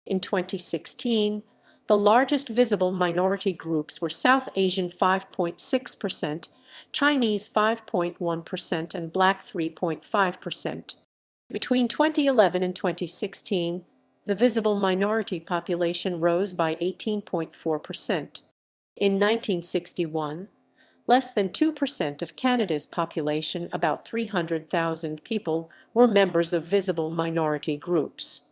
[SPEAKER 1] In 2016, the largest visible minority groups were South Asian 5.6%, Chinese 5.1%, and Black 3.5%. Between 2011 and 2016, the visible minority population rose by 18.4%. In 1961, less than 2% of Canada's population, about 300,000 people, were members of visible minority groups.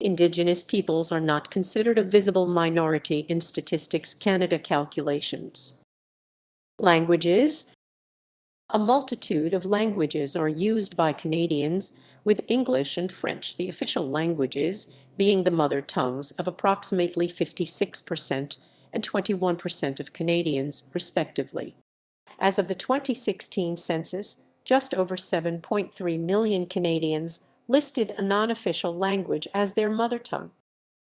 [SPEAKER 1] Indigenous peoples are not considered a visible minority in Statistics Canada calculations. Languages. A multitude of languages are used by Canadians, with English and French the official languages, being the mother tongues of approximately 56% and 21% of Canadians, respectively. As of the 2016 census, just over 7.3 million Canadians listed a non-official language as their mother tongue.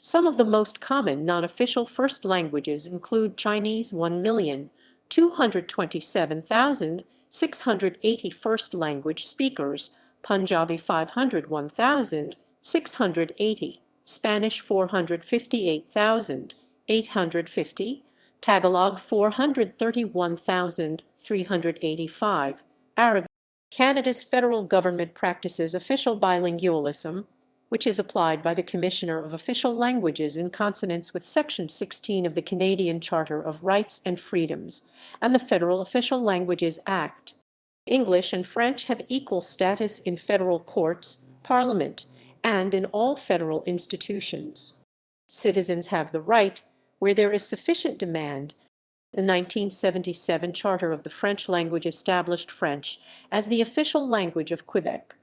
[SPEAKER 1] Some of the most common non-official first languages include Chinese 1,227,680 first language speakers, Punjabi 501,680, Spanish 458,850, Tagalog 431,385, Arabic. Canada's federal government practices official bilingualism, which is applied by the Commissioner of Official Languages in consonance with Section 16 of the Canadian Charter of Rights and Freedoms and the Federal Official Languages Act. English and French have equal status in federal courts, Parliament, and in all federal institutions. Citizens have the right, where there is sufficient demand. The 1977 Charter of the French language established French as the official language of Quebec.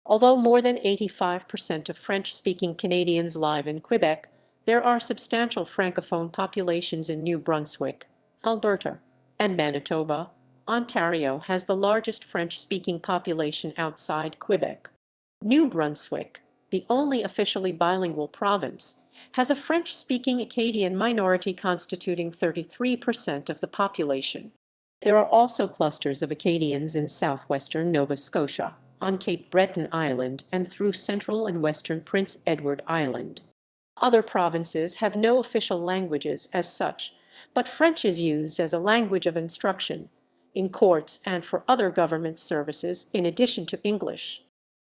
[SPEAKER 1] Although more than 85% of French-speaking Canadians live in Quebec, there are substantial francophone populations in New Brunswick, Alberta, and Manitoba. Ontario has the largest French-speaking population outside Quebec. New Brunswick, the only officially bilingual province, has a French-speaking Acadian minority constituting 33% of the population. There are also clusters of Acadians in southwestern Nova Scotia, on Cape Breton Island, and through central and western Prince Edward Island. Other provinces have no official languages as such, but French is used as a language of instruction, in courts and for other government services in addition to English.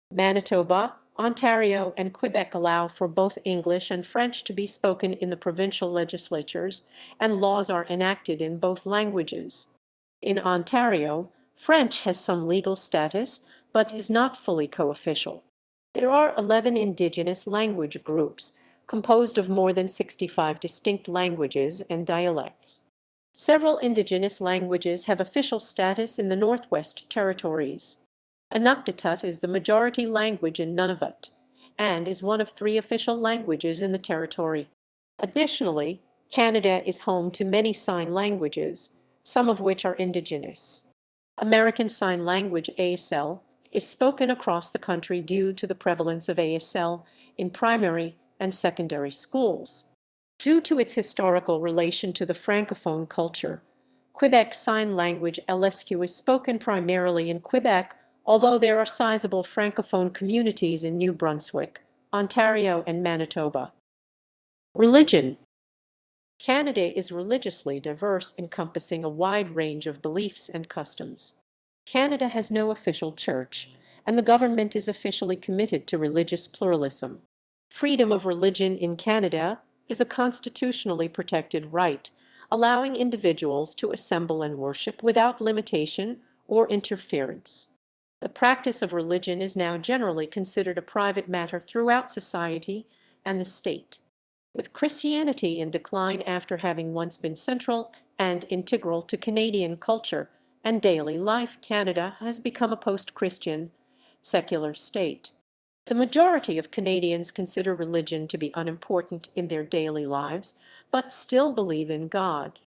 [SPEAKER 1] Manitoba, Ontario, and Quebec allow for both English and French to be spoken in the provincial legislatures, and laws are enacted in both languages. In Ontario, French has some legal status, but is not fully co-official. There are 11 Indigenous language groups, composed of more than 65 distinct languages and dialects. Several Indigenous languages have official status in the Northwest Territories. Inuktitut is the majority language in Nunavut, and is one of 3 official languages in the territory. Additionally, Canada is home to many sign languages, some of which are Indigenous. American Sign Language (ASL) is spoken across the country due to the prevalence of ASL in primary and secondary schools. Due to its historical relation to the Francophone culture, Quebec Sign Language (LSQ) is spoken primarily in Quebec, although there are sizable Francophone communities in New Brunswick, Ontario, and Manitoba. Religion. Canada is religiously diverse, encompassing a wide range of beliefs and customs. Canada has no official church, and the government is officially committed to religious pluralism. Freedom of religion in Canada is a constitutionally protected right, allowing individuals to assemble and worship without limitation or interference. The practice of religion is now generally considered a private matter throughout society and the state. With Christianity in decline after having once been central and integral to Canadian culture and daily life, Canada has become a post-Christian, secular state. The majority of Canadians consider religion to be unimportant in their daily lives, but still believe in God.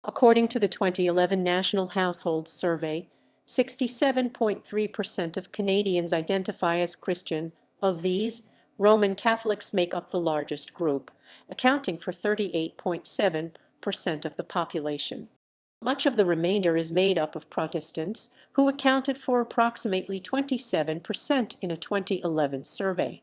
[SPEAKER 1] According to the 2011 National Household Survey, 67.3% of Canadians identify as Christian. Of these, Roman Catholics make up the largest group, accounting for 38.7% of the population. Much of the remainder is made up of Protestants, who accounted for approximately 27% in a 2011 survey.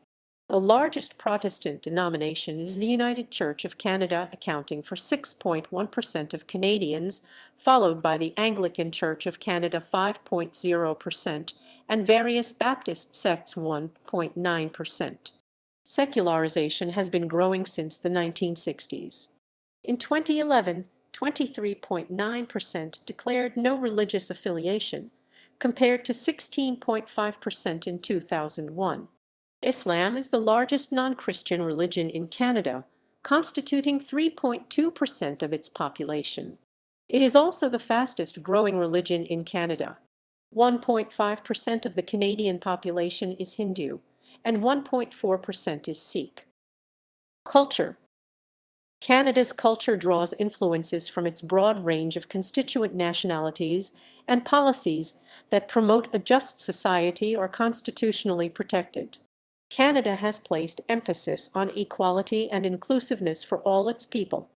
[SPEAKER 1] The largest Protestant denomination is the United Church of Canada, accounting for 6.1% of Canadians, followed by the Anglican Church of Canada 5.0% and various Baptist sects 1.9%. Secularization has been growing since the 1960s. In 2011, 23.9% declared no religious affiliation, compared to 16.5% in 2001. Islam is the largest non-Christian religion in Canada, constituting 3.2% of its population. It is also the fastest-growing religion in Canada. 1.5% of the Canadian population is Hindu, and 1.4% is Sikh. Culture. Canada's culture draws influences from its broad range of constituent nationalities and policies that promote a just society or constitutionally protected. Canada has placed emphasis on equality and inclusiveness for all its people.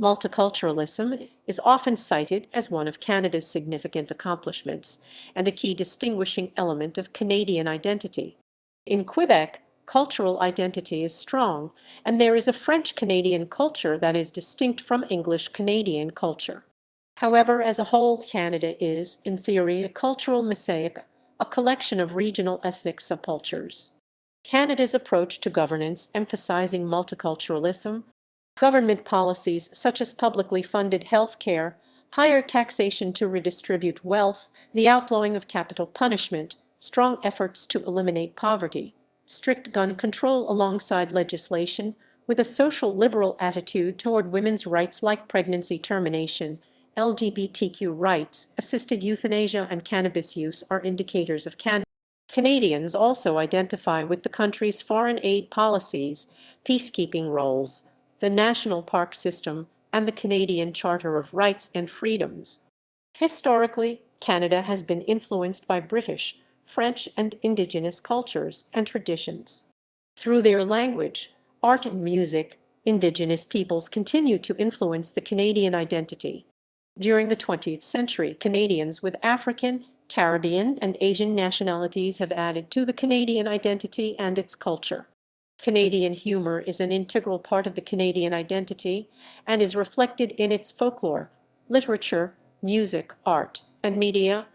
[SPEAKER 1] Multiculturalism is often cited as one of Canada's significant accomplishments and a key distinguishing element of Canadian identity. In Quebec, cultural identity is strong, and there is a French-Canadian culture that is distinct from English-Canadian culture. However, as a whole, Canada is, in theory, a cultural mosaic, a collection of regional ethnic subcultures. Canada's approach to governance, emphasizing multiculturalism, government policies such as publicly funded health care, higher taxation to redistribute wealth, the outlawing of capital punishment, strong efforts to eliminate poverty, strict gun control alongside legislation with a social liberal attitude toward women's rights like pregnancy termination, LGBTQ rights, assisted euthanasia, and cannabis use are indicators of Canadians also identify with the country's foreign aid policies, peacekeeping roles, the national park system, and the Canadian Charter of Rights and Freedoms. Historically, Canada has been influenced by British, French, and Indigenous cultures and traditions. Through their language, art, and music, Indigenous peoples continue to influence the Canadian identity. During the 20th century, Canadians with African, Caribbean, and Asian nationalities have added to the Canadian identity and its culture. Canadian humor is an integral part of the Canadian identity and is reflected in its folklore, literature, music, art, and media.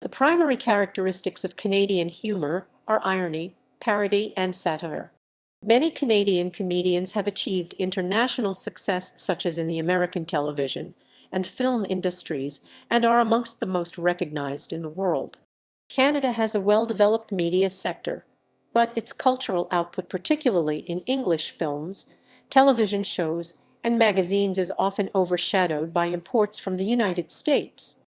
[SPEAKER 1] The primary characteristics of Canadian humor are irony, parody, and satire. Many Canadian comedians have achieved international success, such as in the American television and film industries, and are amongst the most recognized in the world. Canada has a well-developed media sector, but its cultural output, particularly in English films, television shows, and magazines, is often overshadowed by imports from the United States.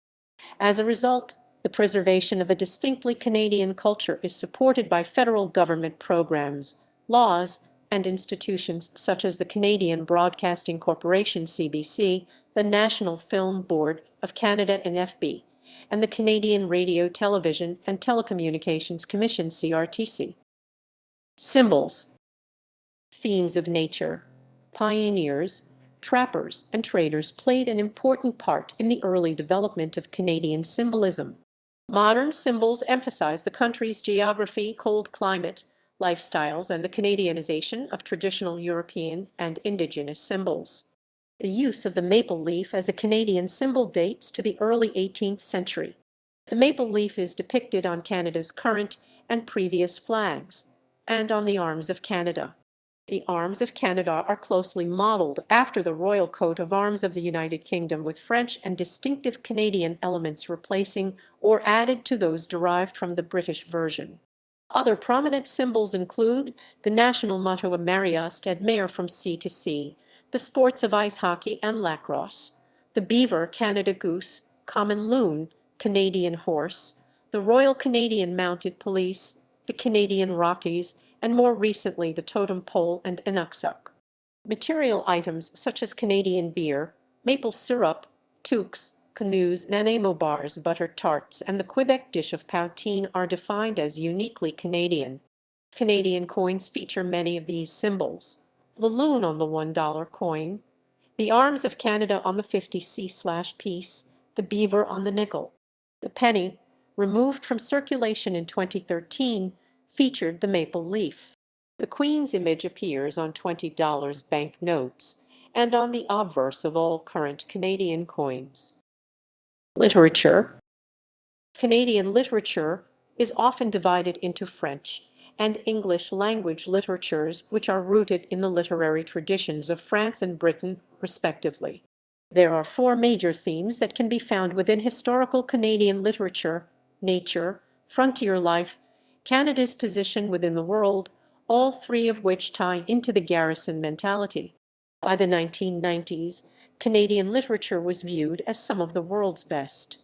[SPEAKER 1] As a result, the preservation of a distinctly Canadian culture is supported by federal government programs, laws, and institutions such as the Canadian Broadcasting Corporation (CBC), the National Film Board of Canada (NFB), and the Canadian Radio, Television, and Telecommunications Commission (CRTC). Symbols. Themes of nature. Pioneers, trappers, and traders played an important part in the early development of Canadian symbolism. Modern symbols emphasize the country's geography, cold climate, lifestyles, and the Canadianization of traditional European and Indigenous symbols. The use of the maple leaf as a Canadian symbol dates to the early 18th century. The maple leaf is depicted on Canada's current and previous flags, and on the arms of Canada. The arms of Canada are closely modeled after the royal coat of arms of the United Kingdom, with French and distinctive Canadian elements replacing or added to those derived from the British version. Other prominent symbols include the national motto Marius et Mer, from sea to sea, the sports of ice hockey and lacrosse, the beaver, Canada goose, common loon, Canadian horse, the Royal Canadian Mounted Police, the Canadian Rockies, and more recently the totem pole and inukshuk. Material items such as Canadian beer, maple syrup, toques, canoes, Nanaimo bars, butter tarts, and the Quebec dish of poutine are defined as uniquely Canadian. Canadian coins feature many of these symbols. The loon on the $1 coin, the arms of Canada on the 50c piece, the beaver on the nickel. The penny, removed from circulation in 2013, featured the maple leaf. The Queen's image appears on $20 bank notes and on the obverse of all current Canadian coins. Literature. Canadian literature is often divided into French and English language literatures, which are rooted in the literary traditions of France and Britain, respectively. There are four major themes that can be found within historical Canadian literature: nature, frontier life, Canada's position within the world, all three of which tie into the garrison mentality. By the 1990s, Canadian literature was viewed as some of the world's best.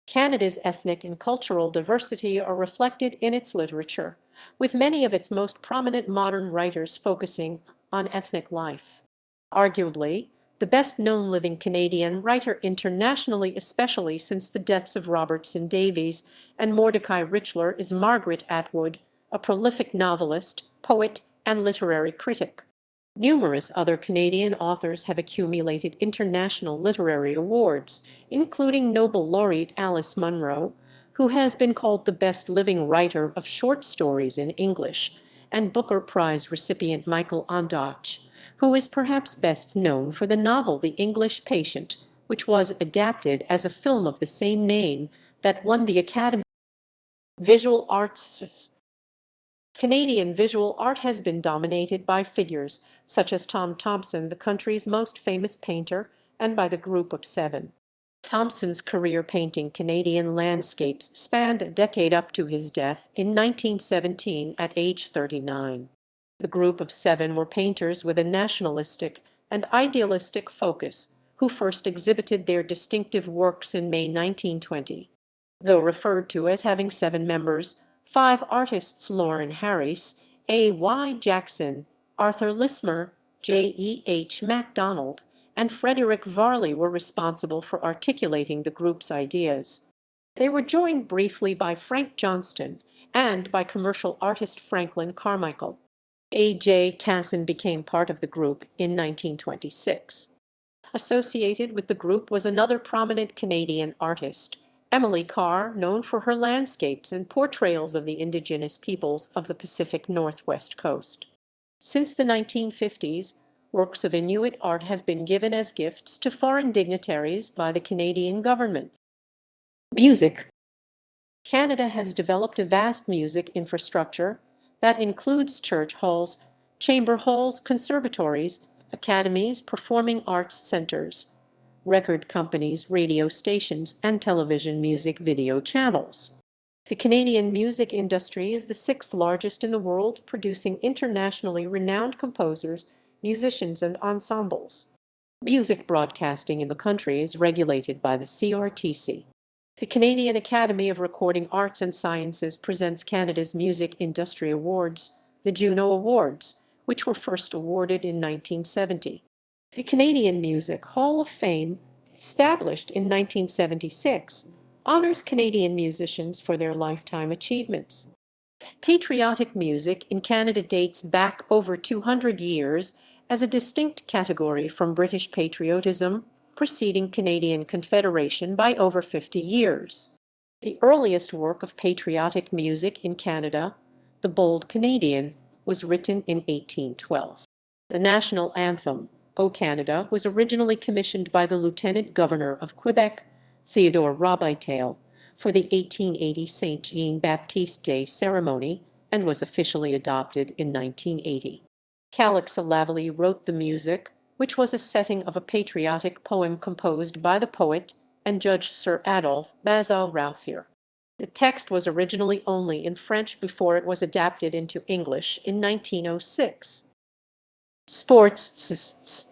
[SPEAKER 1] Canada's ethnic and cultural diversity are reflected in its literature, with many of its most prominent modern writers focusing on ethnic life. Arguably, the best-known living Canadian writer internationally, especially since the deaths of Robertson Davies and Mordecai Richler, is Margaret Atwood, a prolific novelist, poet, and literary critic. Numerous other Canadian authors have accumulated international literary awards, including Nobel laureate Alice Munro, who has been called the best living writer of short stories in English, and Booker Prize recipient Michael Ondaatje, who is perhaps best known for the novel The English Patient, which was adapted as a film of the same name that won the Academy. Visual arts. Canadian visual art has been dominated by figures such as Tom Thomson, the country's most famous painter, and by the Group of Seven. Thomson's career painting Canadian landscapes spanned a decade up to his death in 1917 at age 39. The Group of Seven were painters with a nationalistic and idealistic focus, who first exhibited their distinctive works in May 1920. Though referred to as having seven members, five artists Lauren Harris, A.Y. Jackson, Arthur Lismer, J.E.H. MacDonald, and Frederick Varley were responsible for articulating the group's ideas. They were joined briefly by Frank Johnston and by commercial artist Franklin Carmichael. A.J. Casson became part of the group in 1926. Associated with the group was another prominent Canadian artist, Emily Carr, known for her landscapes and portrayals of the Indigenous peoples of the Pacific Northwest coast. Since the 1950s, works of Inuit art have been given as gifts to foreign dignitaries by the Canadian government. Music. Canada has developed a vast music infrastructure that includes church halls, chamber halls, conservatories, academies, performing arts centers, record companies, radio stations, and television music video channels. The Canadian music industry is the sixth largest in the world, producing internationally renowned composers, musicians, and ensembles. Music broadcasting in the country is regulated by the CRTC. The Canadian Academy of Recording Arts and Sciences presents Canada's Music Industry Awards, the Juno Awards, which were first awarded in 1970. The Canadian Music Hall of Fame, established in 1976, honors Canadian musicians for their lifetime achievements. Patriotic music in Canada dates back over 200 years as a distinct category from British patriotism, preceding Canadian Confederation by over 50 years. The earliest work of patriotic music in Canada, The Bold Canadian, was written in 1812. The national anthem, O Canada, was originally commissioned by the Lieutenant Governor of Quebec, Theodore Robitaille, for the 1880 Saint Jean-Baptiste Day ceremony and was officially adopted in 1980. Calexa Lavallee wrote the music, which was a setting of a patriotic poem composed by the poet and Judge Sir Adolphe Bazin-Routhier. The text was originally only in French before it was adapted into English in 1906. Sports.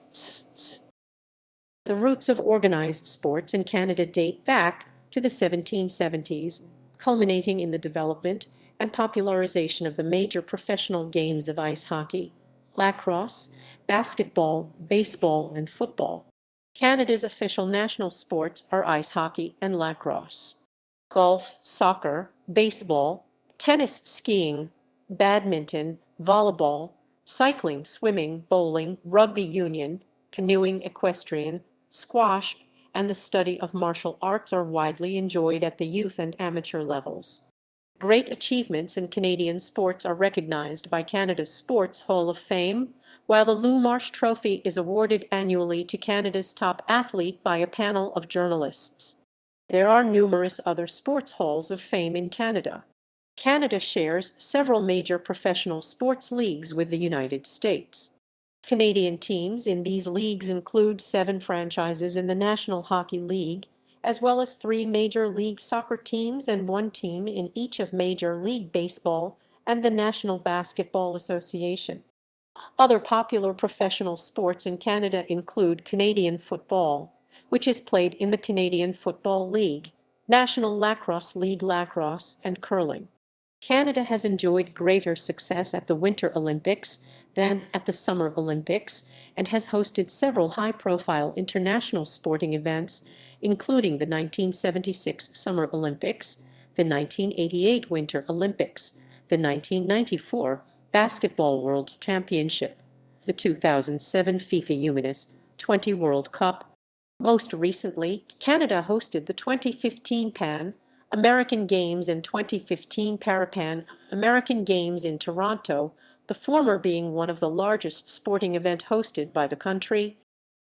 [SPEAKER 1] The roots of organized sports in Canada date back to the 1770s, culminating in the development and popularization of the major professional games of ice hockey, lacrosse, basketball, baseball, and football. Canada's official national sports are ice hockey and lacrosse. Golf, soccer, baseball, tennis, skiing, badminton, volleyball, cycling, swimming, bowling, rugby union, canoeing, equestrian, squash, and the study of martial arts are widely enjoyed at the youth and amateur levels. Great achievements in Canadian sports are recognized by Canada's Sports Hall of Fame, while the Lou Marsh Trophy is awarded annually to Canada's top athlete by a panel of journalists. There are numerous other sports halls of fame in Canada. Canada shares several major professional sports leagues with the United States. Canadian teams in these leagues include 7 franchises in the National Hockey League, as well as 3 Major League Soccer teams and 1 team in each of Major League Baseball and the National Basketball Association. Other popular professional sports in Canada include Canadian football, which is played in the Canadian Football League, National Lacrosse League lacrosse, and curling. Canada has enjoyed greater success at the Winter Olympics than at the Summer Olympics and has hosted several high-profile international sporting events, including the 1976 Summer Olympics, the 1988 Winter Olympics, the 1994 Basketball World Championship, the 2007 FIFA U-20 World Cup. Most recently, Canada hosted the 2015 Pan American Games and 2015 Parapan American Games in Toronto, the former being one of the largest sporting event hosted by the country.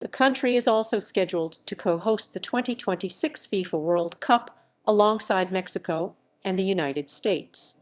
[SPEAKER 1] The country is also scheduled to co-host the 2026 FIFA World Cup alongside Mexico and the United States.